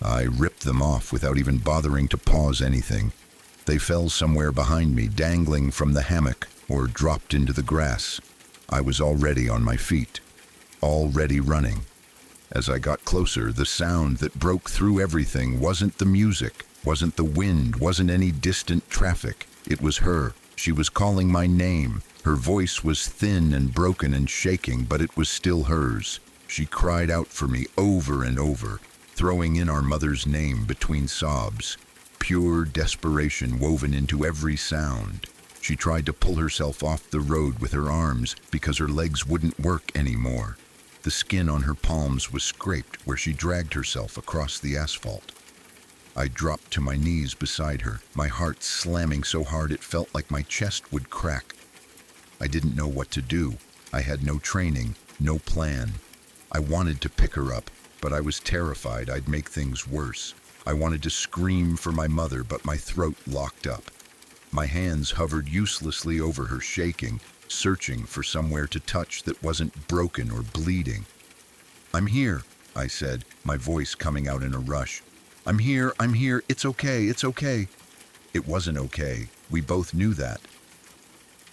I ripped them off without even bothering to pause anything. They fell somewhere behind me, dangling from the hammock, or dropped into the grass. I was already on my feet, already running. As I got closer, the sound that broke through everything wasn't the music, wasn't the wind, wasn't any distant traffic. It was her. She was calling my name. Her voice was thin and broken and shaking, but it was still hers. She cried out for me over and over, throwing in our mother's name between sobs. Pure desperation woven into every sound. She tried to pull herself off the road with her arms because her legs wouldn't work anymore. The skin on her palms was scraped where she dragged herself across the asphalt. I dropped to my knees beside her, my heart slamming so hard it felt like my chest would crack. I didn't know what to do. I had no training, no plan. I wanted to pick her up, but I was terrified I'd make things worse. I wanted to scream for my mother, but my throat locked up. My hands hovered uselessly over her, shaking, searching for somewhere to touch that wasn't broken or bleeding. "I'm here," I said, my voice coming out in a rush. I'm here, it's okay. It wasn't okay. We both knew that.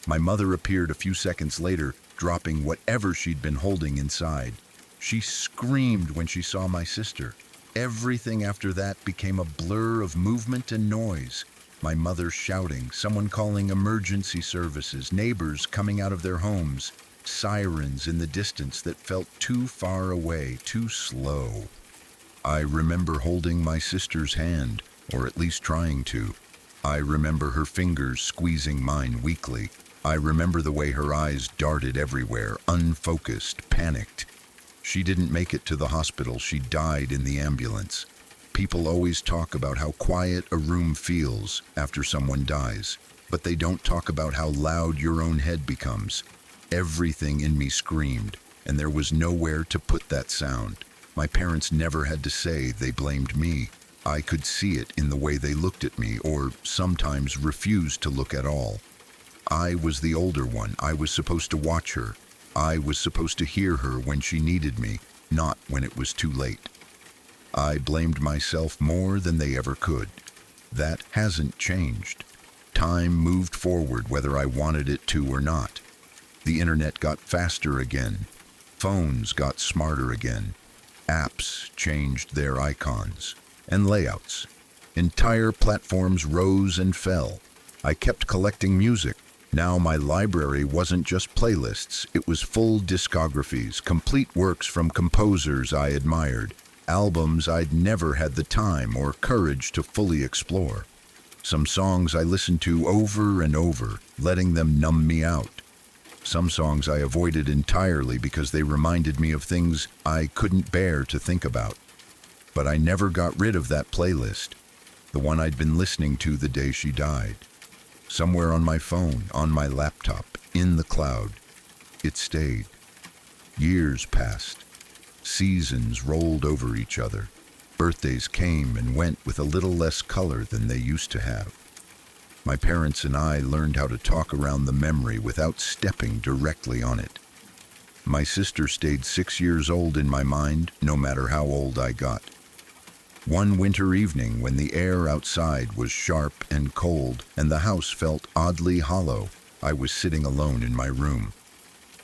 My mother appeared a few seconds later, dropping whatever she'd been holding inside. She screamed when she saw my sister. Everything after that became a blur of movement and noise. My mother shouting, someone calling emergency services, neighbors coming out of their homes, sirens in the distance that felt too far away, too slow. I remember holding my sister's hand, or at least trying to. I remember her fingers squeezing mine weakly. I remember the way her eyes darted everywhere, unfocused, panicked. She didn't make it to the hospital. She died in the ambulance. People always talk about how quiet a room feels after someone dies, but they don't talk about how loud your own head becomes. Everything in me screamed, and there was nowhere to put that sound. My parents never had to say they blamed me. I could see it in the way they looked at me, or sometimes refused to look at all. I was the older one. I was supposed to watch her. I was supposed to hear her when she needed me, not when it was too late. I blamed myself more than they ever could. That hasn't changed. Time moved forward whether I wanted it to or not. The internet got faster again. Phones got smarter again. Apps changed their icons and layouts. Entire platforms rose and fell. I kept collecting music. Now my library wasn't just playlists, it was full discographies, complete works from composers I admired, albums I'd never had the time or courage to fully explore. Some songs I listened to over and over, letting them numb me out. Some songs I avoided entirely because they reminded me of things I couldn't bear to think about. But I never got rid of that playlist, the one I'd been listening to the day she died. Somewhere on my phone, on my laptop, in the cloud, it stayed. Years passed. Seasons rolled over each other. Birthdays came and went with a little less color than they used to have. My parents and I learned how to talk around the memory without stepping directly on it. My sister stayed 6 years old in my mind, no matter how old I got. One winter evening, when the air outside was sharp and cold and the house felt oddly hollow, I was sitting alone in my room.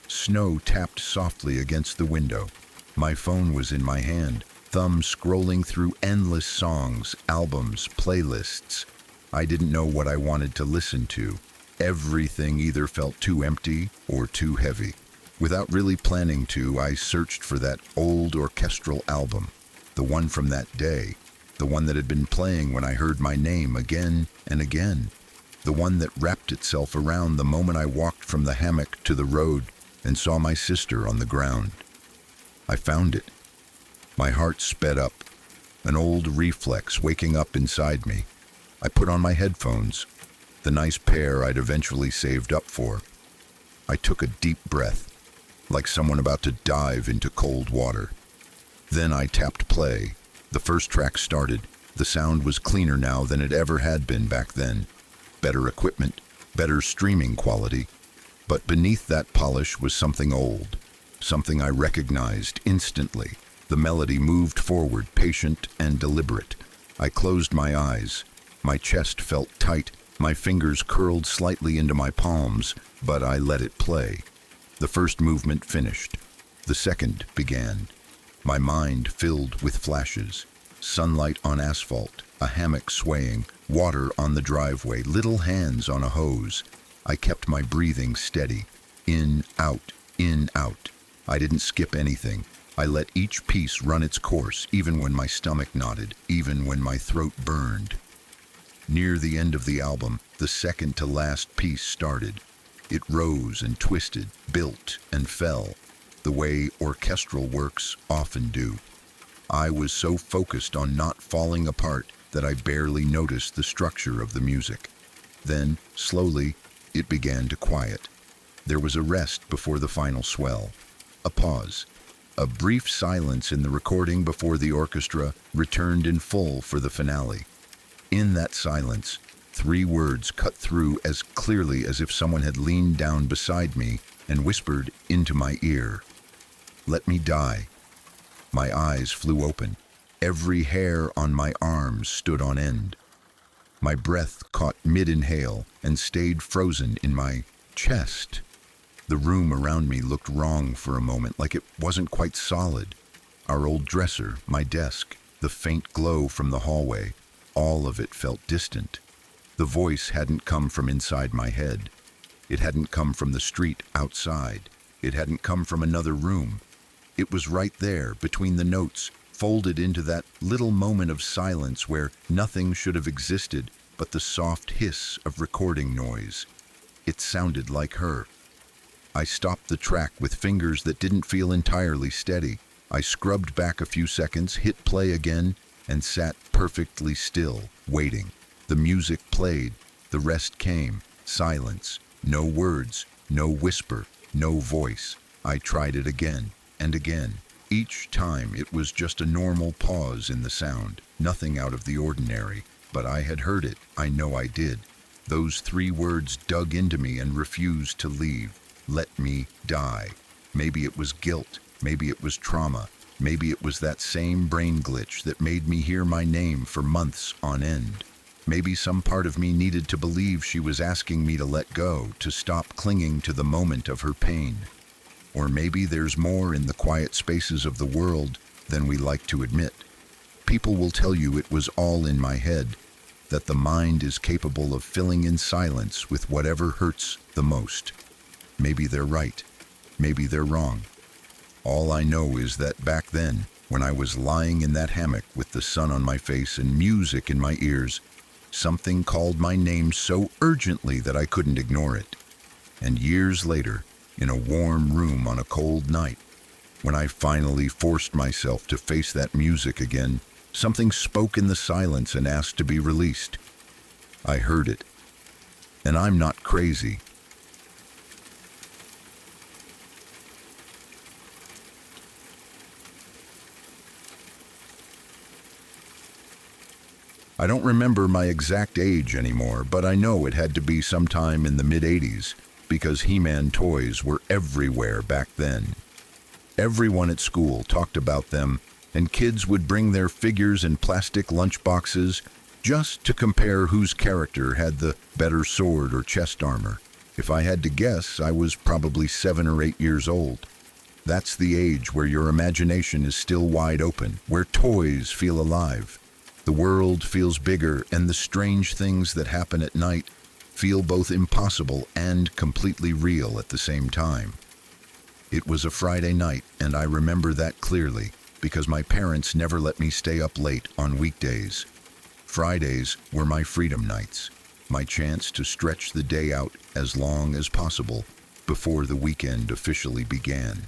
Snow tapped softly against the window. My phone was in my hand, thumb scrolling through endless songs, albums, playlists. I didn't know what I wanted to listen to. Everything either felt too empty or too heavy. Without really planning to, I searched for that old orchestral album, the one from that day, the one that had been playing when I heard my name again and again, the one that wrapped itself around the moment I walked from the hammock to the road and saw my sister on the ground. I found it. My heart sped up, an old reflex waking up inside me. I put on my headphones, the nice pair I'd eventually saved up for. I took a deep breath, like someone about to dive into cold water. Then I tapped play. The first track started. The sound was cleaner now than it ever had been back then. Better equipment, better streaming quality. But beneath that polish was something old, something I recognized instantly. The melody moved forward, patient and deliberate. I closed my eyes. My chest felt tight. My fingers curled slightly into my palms, but I let it play. The first movement finished. The second began. My mind filled with flashes. Sunlight on asphalt, a hammock swaying, water on the driveway, little hands on a hose. I kept my breathing steady. In, out, in, out. I didn't skip anything. I let each piece run its course, even when my stomach knotted, even when my throat burned. Near the end of the album, the second to last piece started. It rose and twisted, built and fell, the way orchestral works often do. I was so focused on not falling apart that I barely noticed the structure of the music. Then, slowly, it began to quiet. There was a rest before the final swell, a pause, a brief silence in the recording before the orchestra returned in full for the finale. In that silence, 3 words cut through as clearly as if someone had leaned down beside me and whispered into my ear. Let me die. My eyes flew open. Every hair on my arms stood on end. My breath caught mid-inhale and stayed frozen in my chest. The room around me looked wrong for a moment, like it wasn't quite solid. Our old dresser, my desk, the faint glow from the hallway, all of it felt distant. The voice hadn't come from inside my head. It hadn't come from the street outside. It hadn't come from another room. It was right there, between the notes, folded into that little moment of silence where nothing should have existed but the soft hiss of recording noise. It sounded like her. I stopped the track with fingers that didn't feel entirely steady. I scrubbed back a few seconds, hit play again, and sat perfectly still, waiting. The music played. The rest came. Silence. No words. No whisper. No voice. I tried it again and again. Each time it was just a normal pause in the sound, nothing out of the ordinary. But I had heard it. I know I did. Those 3 words dug into me and refused to leave. Let me die. Maybe it was guilt, maybe it was trauma, maybe it was that same brain glitch that made me hear my name for months on end. Maybe some part of me needed to believe she was asking me to let go, to stop clinging to the moment of her pain. Or maybe there's more in the quiet spaces of the world than we like to admit. People will tell you it was all in my head, that the mind is capable of filling in silence with whatever hurts the most. Maybe they're right. Maybe they're wrong. All I know is that back then, when I was lying in that hammock with the sun on my face and music in my ears, something called my name so urgently that I couldn't ignore it. And years later, in a warm room on a cold night, when I finally forced myself to face that music again, something spoke in the silence and asked to be released. I heard it. And I'm not crazy. I don't remember my exact age anymore, but I know it had to be sometime in the mid-'80s, because He-Man toys were everywhere back then. Everyone at school talked about them, and kids would bring their figures in plastic lunchboxes just to compare whose character had the better sword or chest armor. If I had to guess, I was probably 7 or 8 years old. That's the age where your imagination is still wide open, where toys feel alive. The world feels bigger, and the strange things that happen at night feel both impossible and completely real at the same time. It was a Friday night, and I remember that clearly, because my parents never let me stay up late on weekdays. Fridays were my freedom nights, my chance to stretch the day out as long as possible before the weekend officially began.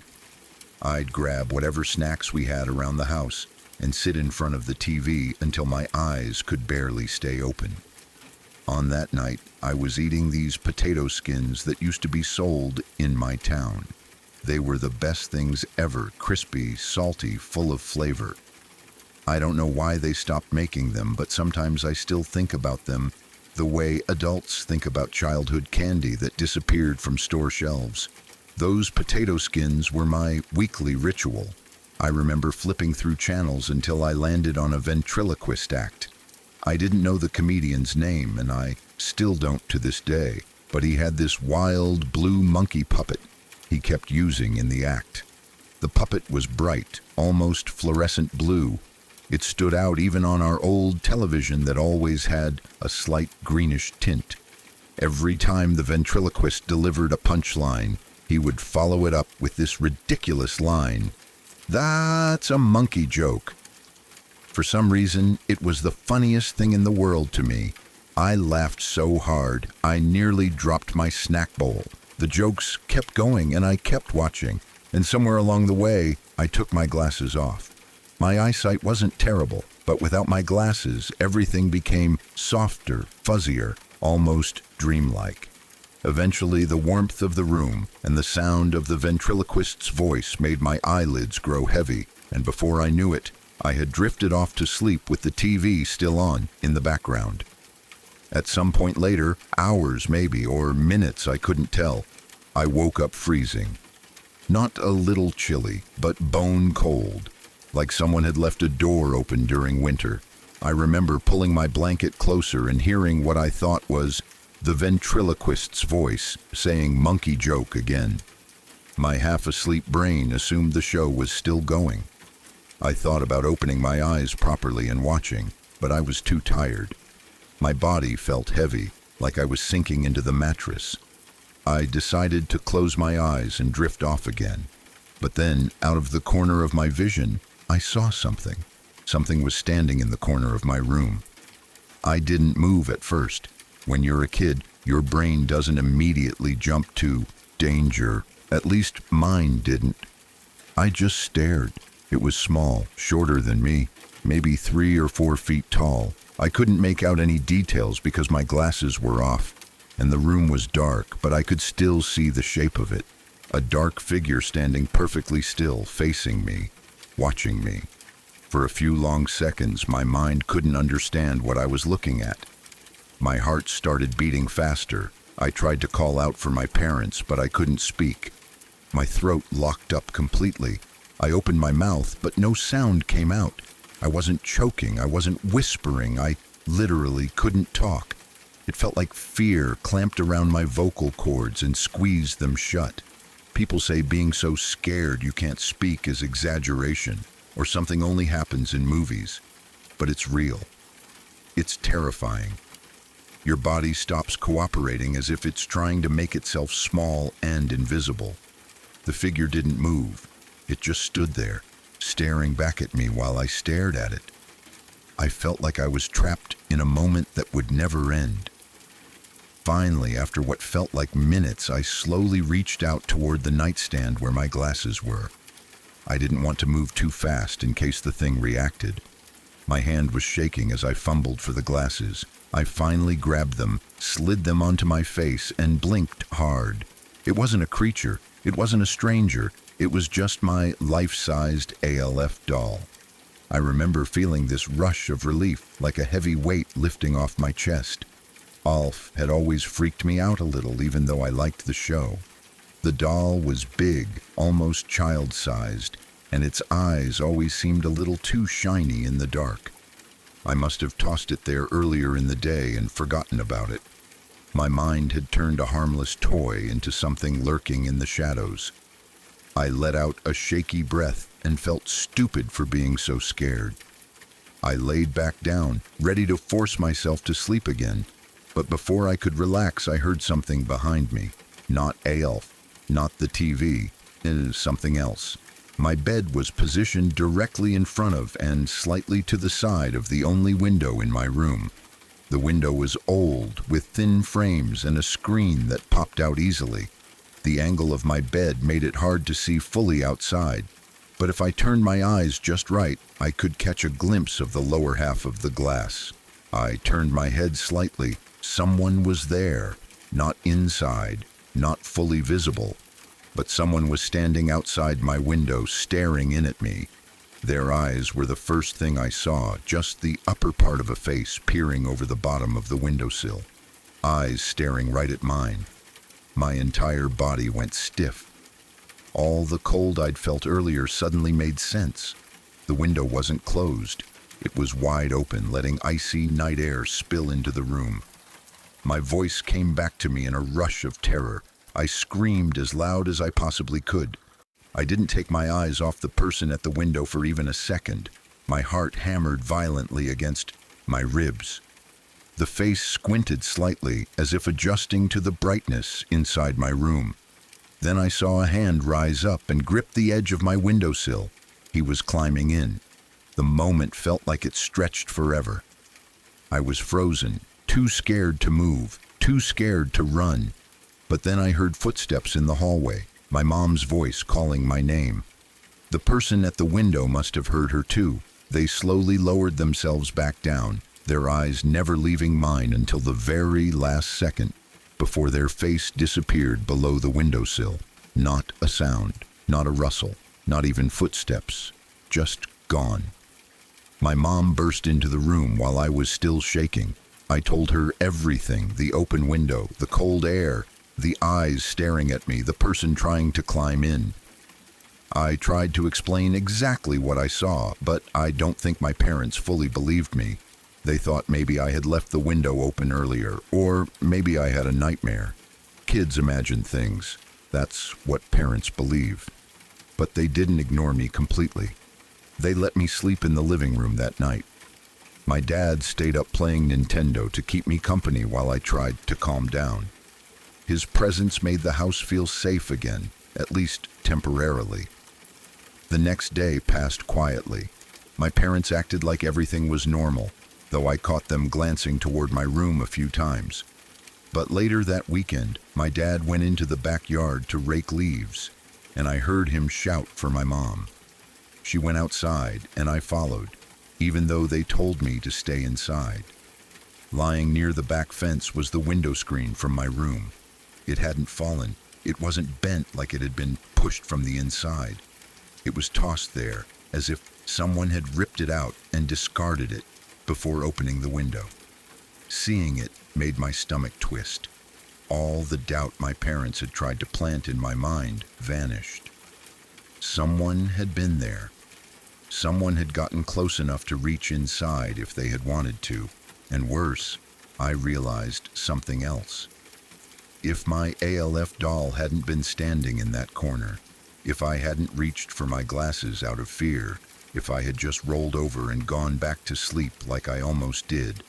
I'd grab whatever snacks we had around the house and sit in front of the TV until my eyes could barely stay open. On that night, I was eating these potato skins that used to be sold in my town. They were the best things ever, crispy, salty, full of flavor. I don't know why they stopped making them, but sometimes I still think about them the way adults think about childhood candy that disappeared from store shelves. Those potato skins were my weekly ritual. I remember flipping through channels until I landed on a ventriloquist act. I didn't know the comedian's name, and I still don't to this day, but he had this wild blue monkey puppet he kept using in the act. The puppet was bright, almost fluorescent blue. It stood out even on our old television that always had a slight greenish tint. Every time the ventriloquist delivered a punchline, he would follow it up with this ridiculous line, "That's a monkey joke." For some reason, it was the funniest thing in the world to me. I laughed so hard, I nearly dropped my snack bowl. The jokes kept going, and I kept watching, and somewhere along the way, I took my glasses off. My eyesight wasn't terrible, but without my glasses, everything became softer, fuzzier, almost dreamlike. Eventually, the warmth of the room and the sound of the ventriloquist's voice made my eyelids grow heavy, and before I knew it, I had drifted off to sleep with the TV still on in the background. At some point later, hours maybe, or minutes, I couldn't tell, I woke up freezing. Not a little chilly, but bone cold, like someone had left a door open during winter. I remember pulling my blanket closer and hearing what I thought was the ventriloquist's voice saying monkey joke again. My half-asleep brain assumed the show was still going. I thought about opening my eyes properly and watching, but I was too tired. My body felt heavy, like I was sinking into the mattress. I decided to close my eyes and drift off again. But then, out of the corner of my vision, I saw something. Something was standing in the corner of my room. I didn't move at first. When you're a kid, your brain doesn't immediately jump to danger. At least mine didn't. I just stared. It was small, shorter than me, maybe 3 or 4 feet tall. I couldn't make out any details because my glasses were off, and the room was dark, but I could still see the shape of it. A dark figure standing perfectly still, facing me, watching me. For a few long seconds, my mind couldn't understand what I was looking at. My heart started beating faster. I tried to call out for my parents, but I couldn't speak. My throat locked up completely. I opened my mouth, but no sound came out. I wasn't choking, I wasn't whispering, I literally couldn't talk. It felt like fear clamped around my vocal cords and squeezed them shut. People say being so scared you can't speak is exaggeration, or something only happens in movies. But it's real. It's terrifying. Your body stops cooperating as if it's trying to make itself small and invisible. The figure didn't move. It just stood there, staring back at me while I stared at it. I felt like I was trapped in a moment that would never end. Finally, after what felt like minutes, I slowly reached out toward the nightstand where my glasses were. I didn't want to move too fast in case the thing reacted. My hand was shaking as I fumbled for the glasses. I finally grabbed them, slid them onto my face, and blinked hard. It wasn't a creature. It wasn't a stranger. It was just my life-sized ALF doll. I remember feeling this rush of relief, like a heavy weight lifting off my chest. Alf had always freaked me out a little, even though I liked the show. The doll was big, almost child-sized, and its eyes always seemed a little too shiny in the dark. I must have tossed it there earlier in the day and forgotten about it. My mind had turned a harmless toy into something lurking in the shadows. I let out a shaky breath and felt stupid for being so scared. I laid back down, ready to force myself to sleep again. But before I could relax, I heard something behind me. Not Alf, not the TV, something else. My bed was positioned directly in front of and slightly to the side of the only window in my room. The window was old, with thin frames and a screen that popped out easily. The angle of my bed made it hard to see fully outside, but if I turned my eyes just right, I could catch a glimpse of the lower half of the glass. I turned my head slightly. Someone was there, not inside, not fully visible, but someone was standing outside my window, staring in at me. Their eyes were the first thing I saw, just the upper part of a face peering over the bottom of the windowsill. Eyes staring right at mine. My entire body went stiff. All the cold I'd felt earlier suddenly made sense. The window wasn't closed. It was wide open, letting icy night air spill into the room. My voice came back to me in a rush of terror. I screamed as loud as I possibly could. I didn't take my eyes off the person at the window for even a second. My heart hammered violently against my ribs. The face squinted slightly, as if adjusting to the brightness inside my room. Then I saw a hand rise up and grip the edge of my windowsill. He was climbing in. The moment felt like it stretched forever. I was frozen, too scared to move, too scared to run. But then I heard footsteps in the hallway, my mom's voice calling my name. The person at the window must have heard her too. They slowly lowered themselves back down, their eyes never leaving mine until the very last second, before their face disappeared below the windowsill. Not a sound, not a rustle, not even footsteps, just gone. My mom burst into the room while I was still shaking. I told her everything, the open window, the cold air, the eyes staring at me, the person trying to climb in. I tried to explain exactly what I saw, but I don't think my parents fully believed me. They thought maybe I had left the window open earlier, or maybe I had a nightmare. Kids imagine things. That's what parents believe. But they didn't ignore me completely. They let me sleep in the living room that night. My dad stayed up playing Nintendo to keep me company while I tried to calm down. His presence made the house feel safe again, at least temporarily. The next day passed quietly. My parents acted like everything was normal, though I caught them glancing toward my room a few times. But later that weekend, my dad went into the backyard to rake leaves, and I heard him shout for my mom. She went outside, and I followed, even though they told me to stay inside. Lying near the back fence was the window screen from my room. It hadn't fallen. It wasn't bent like it had been pushed from the inside. It was tossed there, as if someone had ripped it out and discarded it before opening the window. Seeing it made my stomach twist. all the doubt my parents had tried to plant in my mind vanished. Someone had been there. Someone had gotten close enough to reach inside if they had wanted to. And worse, I realized something else. If my ALF doll hadn't been standing in that corner, if I hadn't reached for my glasses out of fear, if I had just rolled over and gone back to sleep like I almost did,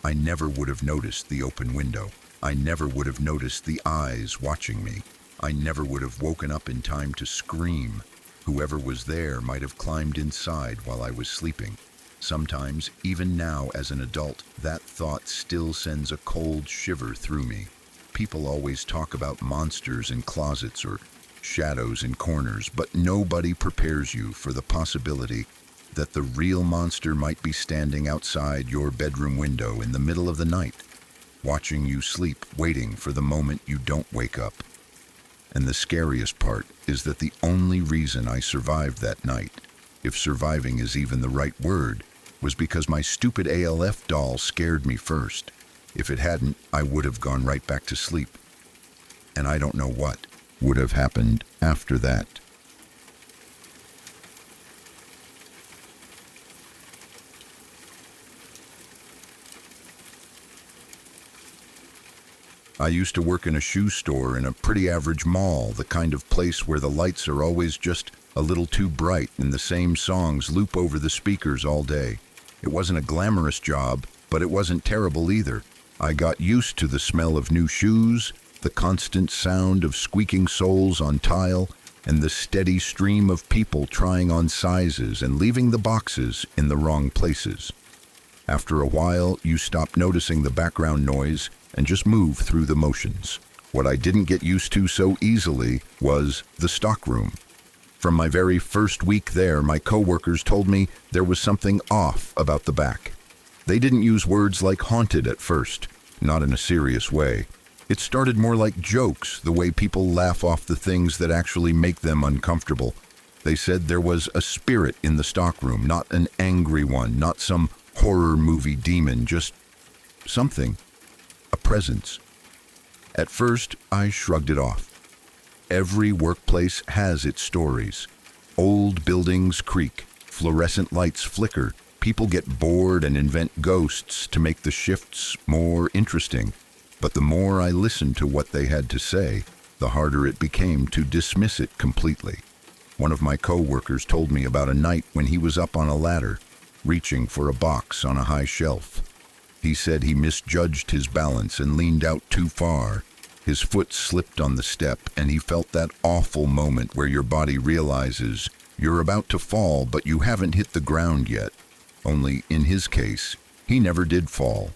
I never would have noticed the open window. I never would have noticed the eyes watching me. I never would have woken up in time to scream. Whoever was there might have climbed inside while I was sleeping. Sometimes, even now as an adult, that thought still sends a cold shiver through me. People always talk about monsters in closets or shadows in corners, but nobody prepares you for the possibility that the real monster might be standing outside your bedroom window in the middle of the night, watching you sleep, waiting for the moment you don't wake up. And the scariest part is that the only reason I survived that night, if surviving is even the right word, was because my stupid ALF doll scared me first. If it hadn't, I would have gone right back to sleep. And I don't know what would have happened after that. I used to work in a shoe store in a pretty average mall, the kind of place where the lights are always just a little too bright and the same songs loop over the speakers all day. It wasn't a glamorous job, but it wasn't terrible either. I got used to the smell of new shoes, the constant sound of squeaking soles on tile, and the steady stream of people trying on sizes and leaving the boxes in the wrong places. After a while, you stop noticing the background noise and just move through the motions. What I didn't get used to so easily was the stockroom. From my very first week there, my coworkers told me there was something off about the back. They didn't use words like haunted at first, not in a serious way. It started more like jokes, the way people laugh off the things that actually make them uncomfortable. They said there was a spirit in the stockroom, not an angry one, not some horror movie demon, just something. A presence. At first, I shrugged it off. Every workplace has its stories. Old buildings creak, fluorescent lights flicker, people get bored and invent ghosts to make the shifts more interesting. But the more I listened to what they had to say, the harder it became to dismiss it completely. One of my coworkers told me about a night when he was up on a ladder, reaching for a box on a high shelf. He said he misjudged his balance and leaned out too far. His foot slipped on the step, and he felt that awful moment where your body realizes you're about to fall, but you haven't hit the ground yet. Only, in his case, he never did fall.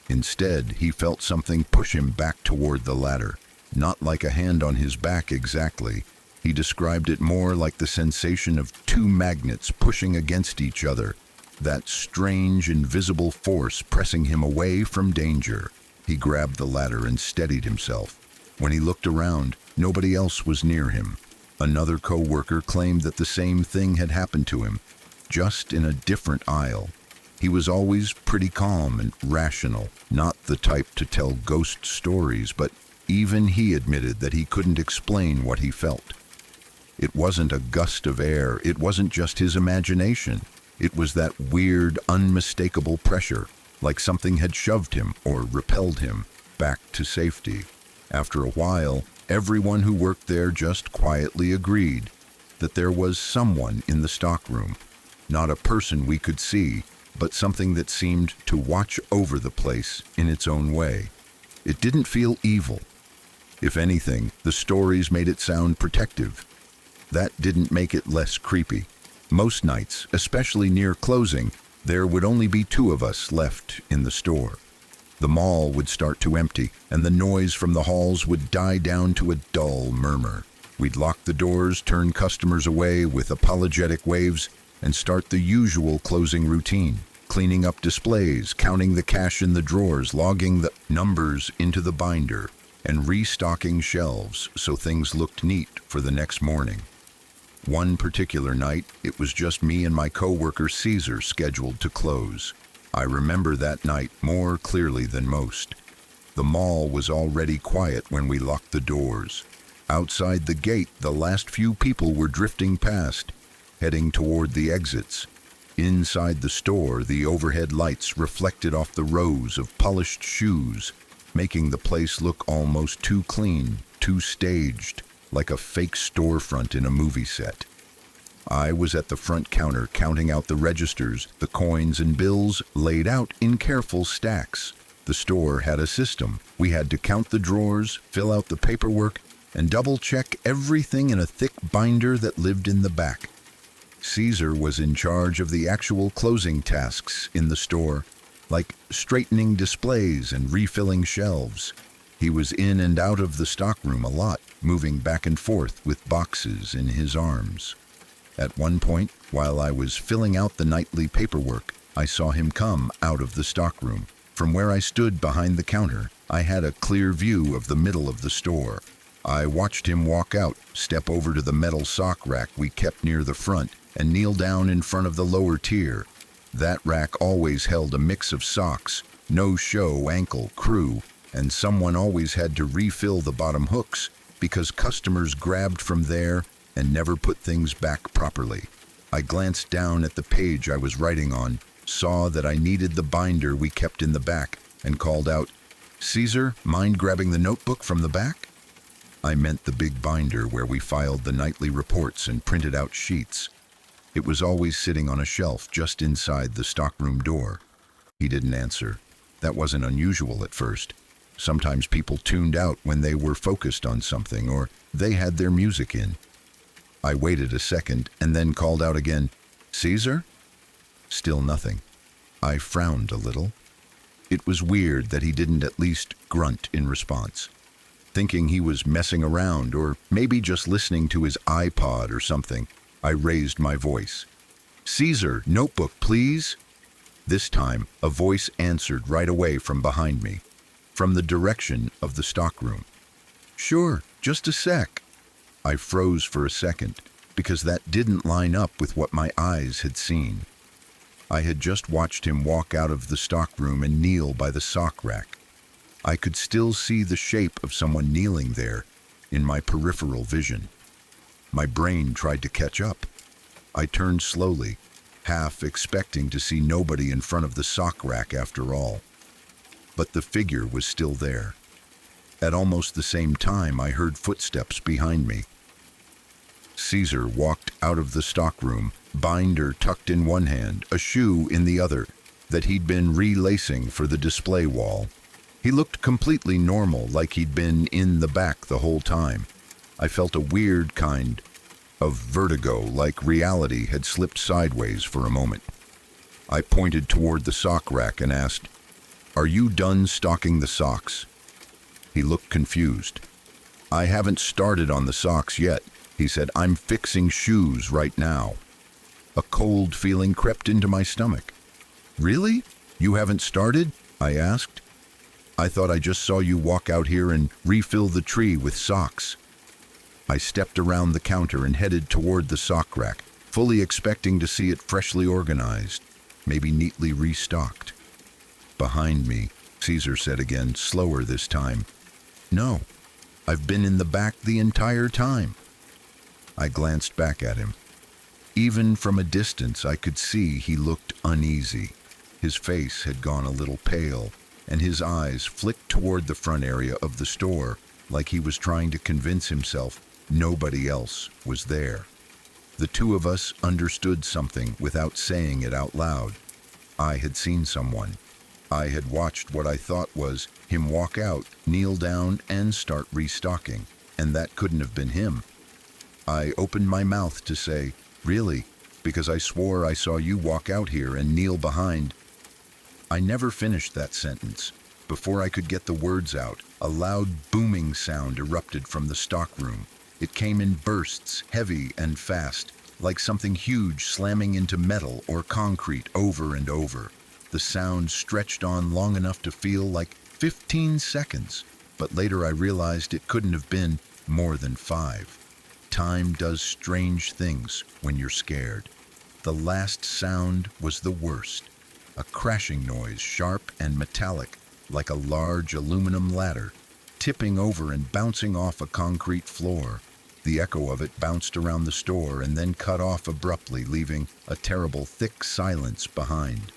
Instead, he felt something push him back toward the ladder. Not like a hand on his back exactly. He described it more like the sensation of two magnets pushing against each other. That strange, invisible force pressing him away from danger. He grabbed the ladder and steadied himself. When he looked around, nobody else was near him. Another co-worker claimed that the same thing had happened to him, just in a different aisle. He was always pretty calm and rational, not the type to tell ghost stories, but even he admitted that he couldn't explain what he felt. It wasn't a gust of air, it wasn't just his imagination. It was that weird, unmistakable pressure, like something had shoved him or repelled him back to safety. After a while, everyone who worked there just quietly agreed that there was someone in the stockroom, not a person we could see, but something that seemed to watch over the place in its own way. It didn't feel evil. If anything, the stories made it sound protective. That didn't make it less creepy. Most nights, especially near closing, there would only be two of us left in the store. The mall would start to empty, and the noise from the halls would die down to a dull murmur. We'd lock the doors, turn customers away with apologetic waves, and start the usual closing routine, cleaning up displays, counting the cash in the drawers, logging the numbers into the binder, and restocking shelves so things looked neat for the next morning. One particular night, it was just me and my coworker Caesar scheduled to close. I remember that night more clearly than most. The mall was already quiet when we locked the doors. Outside the gate, the last few people were drifting past, heading toward the exits. Inside the store, the overhead lights reflected off the rows of polished shoes, making the place look almost too clean, too staged, like a fake storefront in a movie set. I was at the front counter counting out the registers, the coins and bills laid out in careful stacks. The store had a system. We had to count the drawers, fill out the paperwork, and double-check everything in a thick binder that lived in the back. Caesar was in charge of the actual closing tasks in the store, like straightening displays and refilling shelves. He was in and out of the stockroom a lot, moving back and forth with boxes in his arms. At one point, while I was filling out the nightly paperwork, I saw him come out of the stockroom. From where I stood behind the counter, I had a clear view of the middle of the store. I watched him walk out, step over to the metal sock rack we kept near the front, and kneel down in front of the lower tier. That rack always held a mix of socks, no-show ankle, crew, and someone always had to refill the bottom hooks because customers grabbed from there and never put things back properly. I glanced down at the page I was writing on, saw that I needed the binder we kept in the back, and called out, "Caesar, mind grabbing the notebook from the back?" I meant the big binder where we filed the nightly reports and printed out sheets. It was always sitting on a shelf just inside the stockroom door. He didn't answer. That wasn't unusual at first. Sometimes people tuned out when they were focused on something or they had their music in. I waited a second and then called out again, "Caesar?" Still nothing. I frowned a little. It was weird that he didn't at least grunt in response. Thinking he was messing around or maybe just listening to his iPod or something, I raised my voice. "Caesar, notebook, please." This time, a voice answered right away from behind me, from the direction of the stockroom. "Sure, just a sec." I froze for a second because that didn't line up with what my eyes had seen. I had just watched him walk out of the stockroom and kneel by the sock rack. I could still see the shape of someone kneeling there in my peripheral vision. My brain tried to catch up. I turned slowly, half expecting to see nobody in front of the sock rack after all. But the figure was still there. At almost the same time, I heard footsteps behind me. Caesar walked out of the stockroom, binder tucked in one hand, a shoe in the other, that he'd been relacing for the display wall. He looked completely normal, like he'd been in the back the whole time. I felt a weird kind of vertigo, like reality had slipped sideways for a moment. I pointed toward the sock rack and asked, "Are you done stocking the socks?" He looked confused. "I haven't started on the socks yet," he said. "I'm fixing shoes right now." A cold feeling crept into my stomach. "Really? You haven't started?" I asked. "I thought I just saw you walk out here and refill the tree with socks." I stepped around the counter and headed toward the sock rack, fully expecting to see it freshly organized, maybe neatly restocked. Behind me, Caesar said again, slower this time, "No, I've been in the back the entire time." I glanced back at him. Even from a distance, I could see he looked uneasy. His face had gone a little pale, and his eyes flicked toward the front area of the store, like he was trying to convince himself nobody else was there. The two of us understood something without saying it out loud. I had seen someone. I had watched what I thought was him walk out, kneel down, and start restocking, and that couldn't have been him. I opened my mouth to say, "Really?" because I swore I saw you walk out here and kneel behind. I never finished that sentence. Before I could get the words out, a loud booming sound erupted from the stockroom. It came in bursts, heavy and fast, like something huge slamming into metal or concrete over and over. The sound stretched on long enough to feel like 15 seconds, but later I realized it couldn't have been more than 5. Time does strange things when you're scared. The last sound was the worst. A crashing noise, sharp and metallic, like a large aluminum ladder, tipping over and bouncing off a concrete floor. The echo of it bounced around the store and then cut off abruptly, leaving a terrible, thick silence behind.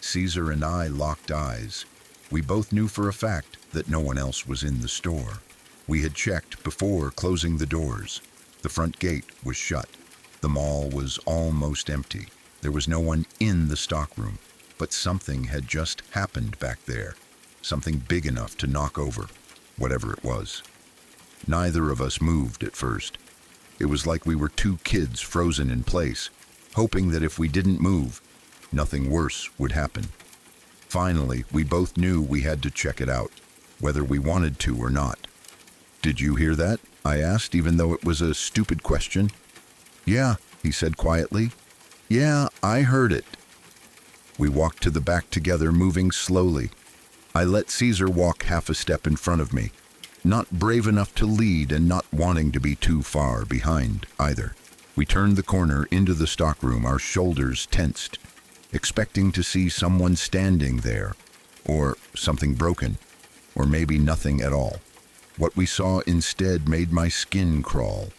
Caesar and I locked eyes. We both knew for a fact that no one else was in the store. We had checked before closing the doors. The front gate was shut. The mall was almost empty. There was no one in the stockroom, but something had just happened back there. Something big enough to knock over, whatever it was. Neither of us moved at first. It was like we were two kids frozen in place, hoping that if we didn't move, nothing worse would happen. Finally, we both knew we had to check it out, whether we wanted to or not. "Did you hear that?" I asked, even though it was a stupid question. "Yeah," he said quietly. "Yeah, I heard it." We walked to the back together, moving slowly. I let Caesar walk half a step in front of me, not brave enough to lead and not wanting to be too far behind either. We turned the corner into the stockroom, our shoulders tensed, expecting to see someone standing there, or something broken, or maybe nothing at all. What we saw instead made my skin crawl.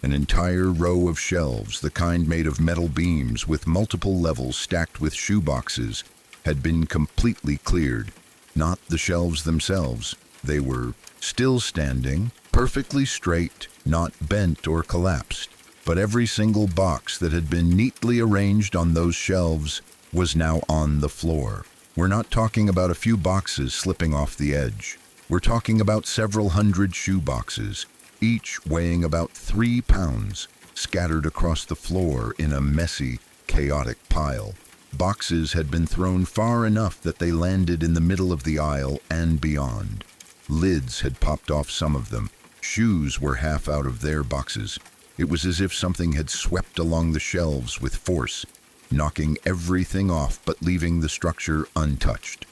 An entire row of shelves, the kind made of metal beams with multiple levels stacked with shoeboxes, had been completely cleared. Not the shelves themselves. They were still standing, perfectly straight, not bent or collapsed. But every single box that had been neatly arranged on those shelves was now on the floor. We're not talking about a few boxes slipping off the edge. We're talking about several hundred shoe boxes, each weighing about 3 pounds, scattered across the floor in a messy, chaotic pile. Boxes had been thrown far enough that they landed in the middle of the aisle and beyond. Lids had popped off some of them. Shoes were half out of their boxes. It was as if something had swept along the shelves with force, knocking everything off but leaving the structure untouched.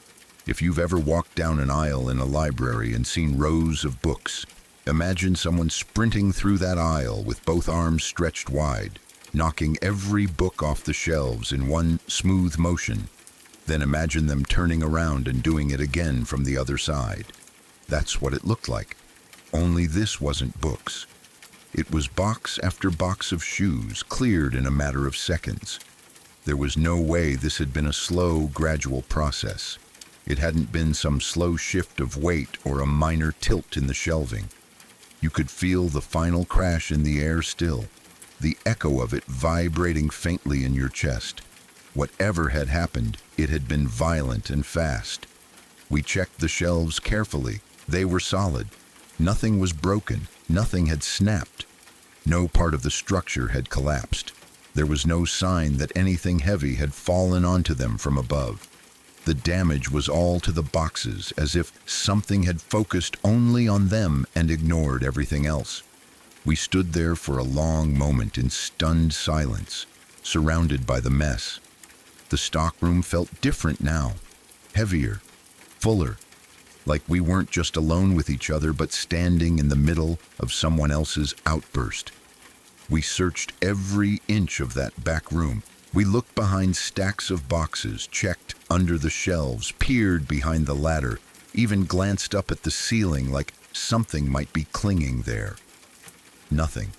If you've ever walked down an aisle in a library and seen rows of books, imagine someone sprinting through that aisle with both arms stretched wide, knocking every book off the shelves in one smooth motion. Then imagine them turning around and doing it again from the other side. That's what it looked like. Only this wasn't books. It was box after box of shoes, cleared in a matter of seconds. There was no way this had been a slow, gradual process. It hadn't been some slow shift of weight or a minor tilt in the shelving. You could feel the final crash in the air still, the echo of it vibrating faintly in your chest. Whatever had happened, it had been violent and fast. We checked the shelves carefully. They were solid. Nothing was broken. Nothing had snapped. No part of the structure had collapsed. There was no sign that anything heavy had fallen onto them from above. The damage was all to the boxes, as if something had focused only on them and ignored everything else. We stood there for a long moment in stunned silence, surrounded by the mess. The stockroom felt different now, heavier, fuller, like we weren't just alone with each other, but standing in the middle of someone else's outburst. We searched every inch of that back room. We looked behind stacks of boxes, checked under the shelves, peered behind the ladder, even glanced up at the ceiling like something might be clinging there. Nothing.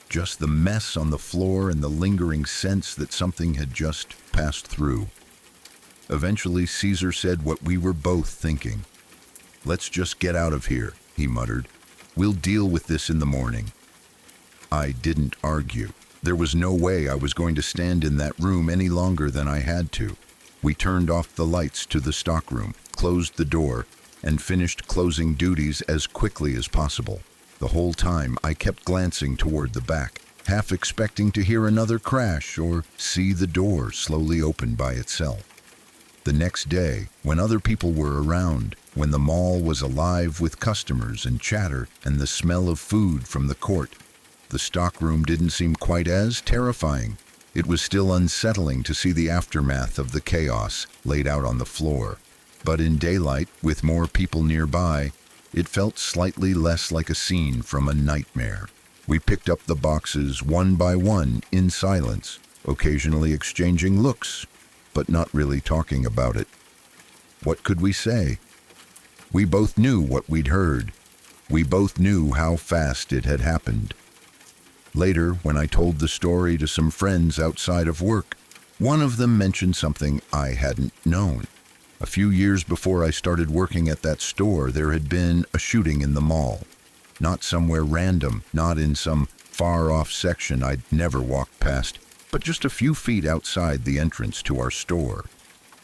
Just the mess on the floor and the lingering sense that something had just passed through. Eventually, Caesar said what we were both thinking. "Let's just get out of here," he muttered. "We'll deal with this in the morning." I didn't argue. There was no way I was going to stand in that room any longer than I had to. We turned off the lights to the stockroom, closed the door, and finished closing duties as quickly as possible. The whole time I kept glancing toward the back, half expecting to hear another crash or see the door slowly open by itself. The next day, when other people were around, when the mall was alive with customers and chatter and the smell of food from the court, the stockroom didn't seem quite as terrifying. It was still unsettling to see the aftermath of the chaos laid out on the floor. But in daylight, with more people nearby, it felt slightly less like a scene from a nightmare. We picked up the boxes one by one in silence, occasionally exchanging looks, but not really talking about it. What could we say? We both knew what we'd heard. We both knew how fast it had happened. Later, when I told the story to some friends outside of work, one of them mentioned something I hadn't known. A few years before I started working at that store, there had been a shooting in the mall. Not somewhere random, not in some far-off section I'd never walked past, but just a few feet outside the entrance to our store.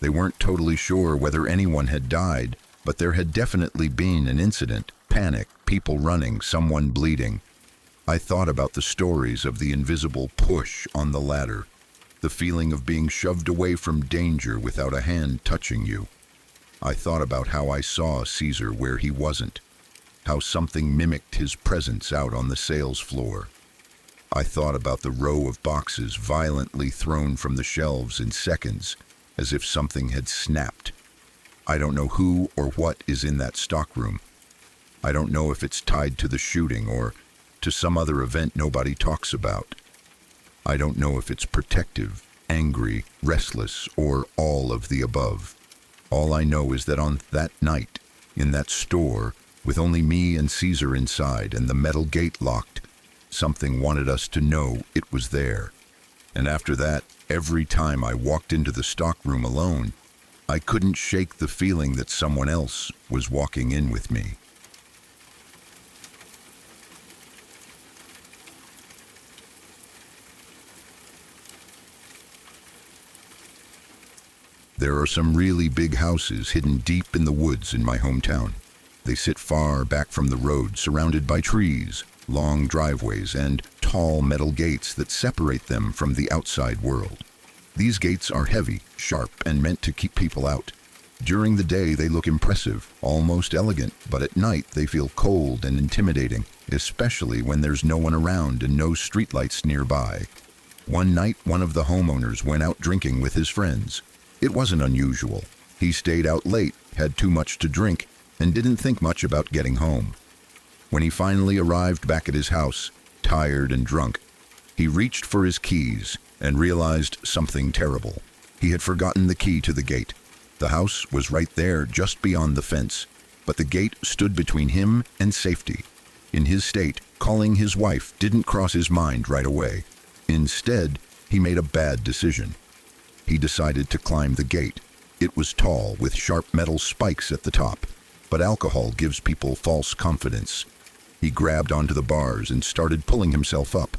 They weren't totally sure whether anyone had died, but there had definitely been an incident, panic, people running, someone bleeding. I thought about the stories of the invisible push on the ladder, the feeling of being shoved away from danger without a hand touching you. I thought about how I saw Caesar where he wasn't, how something mimicked his presence out on the sales floor. I thought about the row of boxes violently thrown from the shelves in seconds, as if something had snapped. I don't know who or what is in that stockroom. I don't know if it's tied to the shooting or to some other event nobody talks about. I don't know if it's protective, angry, restless, or all of the above. All I know is that on that night, in that store, with only me and Caesar inside and the metal gate locked, something wanted us to know it was there. And after that, every time I walked into the stockroom alone, I couldn't shake the feeling that someone else was walking in with me. There are some really big houses hidden deep in the woods in my hometown. They sit far back from the road, surrounded by trees, long driveways, and tall metal gates that separate them from the outside world. These gates are heavy, sharp, and meant to keep people out. During the day, they look impressive, almost elegant, but at night they feel cold and intimidating, especially when there's no one around and no streetlights nearby. One night, one of the homeowners went out drinking with his friends. It wasn't unusual. He stayed out late, had too much to drink, and didn't think much about getting home. When he finally arrived back at his house, tired and drunk, he reached for his keys and realized something terrible. He had forgotten the key to the gate. The house was right there, just beyond the fence, but the gate stood between him and safety. In his state, calling his wife didn't cross his mind right away. Instead, he made a bad decision. He decided to climb the gate. It was tall, with sharp metal spikes at the top, but alcohol gives people false confidence. He grabbed onto the bars and started pulling himself up,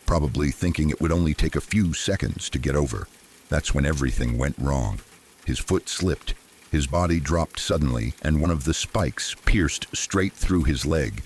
probably thinking it would only take a few seconds to get over. That's when everything went wrong. His foot slipped, his body dropped suddenly, and one of the spikes pierced straight through his leg.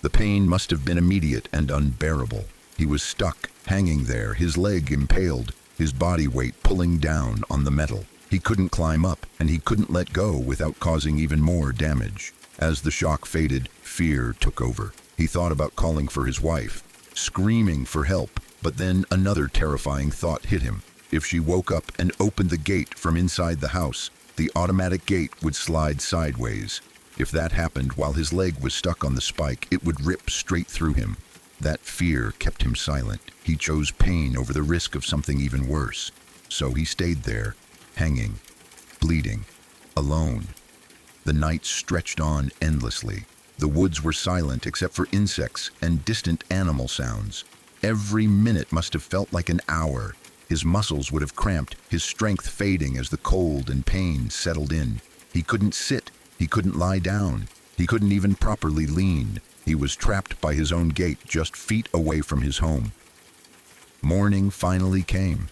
The pain must have been immediate and unbearable. He was stuck, hanging there, his leg impaled, his body weight pulling down on the metal. He couldn't climb up, and he couldn't let go without causing even more damage. As the shock faded, fear took over. He thought about calling for his wife, screaming for help, but then another terrifying thought hit him. If she woke up and opened the gate from inside the house, the automatic gate would slide sideways. If that happened while his leg was stuck on the spike, it would rip straight through him. That fear kept him silent. He chose pain over the risk of something even worse. So he stayed there, hanging, bleeding, alone. The night stretched on endlessly. The woods were silent except for insects and distant animal sounds. Every minute must have felt like an hour. His muscles would have cramped, his strength fading as the cold and pain settled in. He couldn't sit, he couldn't lie down, he couldn't even properly lean. He was trapped by his own gate just feet away from his home. Morning finally came.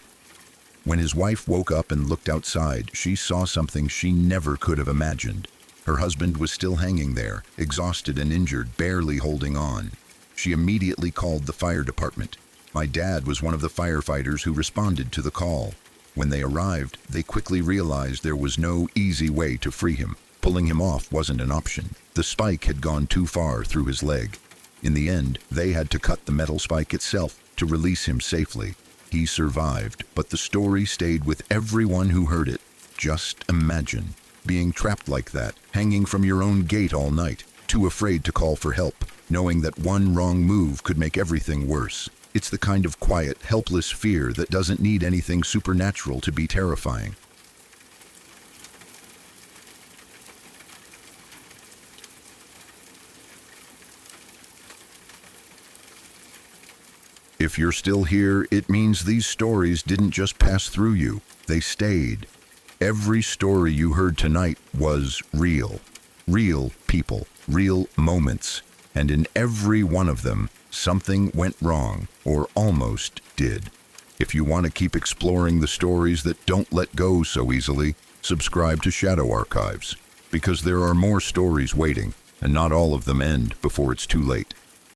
When his wife woke up and looked outside, she saw something she never could have imagined. Her husband was still hanging there, exhausted and injured, barely holding on. She immediately called the fire department. My dad was one of the firefighters who responded to the call. When they arrived, they quickly realized there was no easy way to free him. Pulling him off wasn't an option. The spike had gone too far through his leg. In the end, they had to cut the metal spike itself to release him safely. He survived, but the story stayed with everyone who heard it. Just imagine being trapped like that, hanging from your own gate all night, too afraid to call for help, knowing that one wrong move could make everything worse. It's the kind of quiet, helpless fear that doesn't need anything supernatural to be terrifying. If you're still here, it means these stories didn't just pass through you, they stayed. Every story you heard tonight was real. Real people, real moments. And in every one of them, something went wrong, or almost did. If you want to keep exploring the stories that don't let go so easily, subscribe to Shadow Archives, because there are more stories waiting, and not all of them end before it's too late.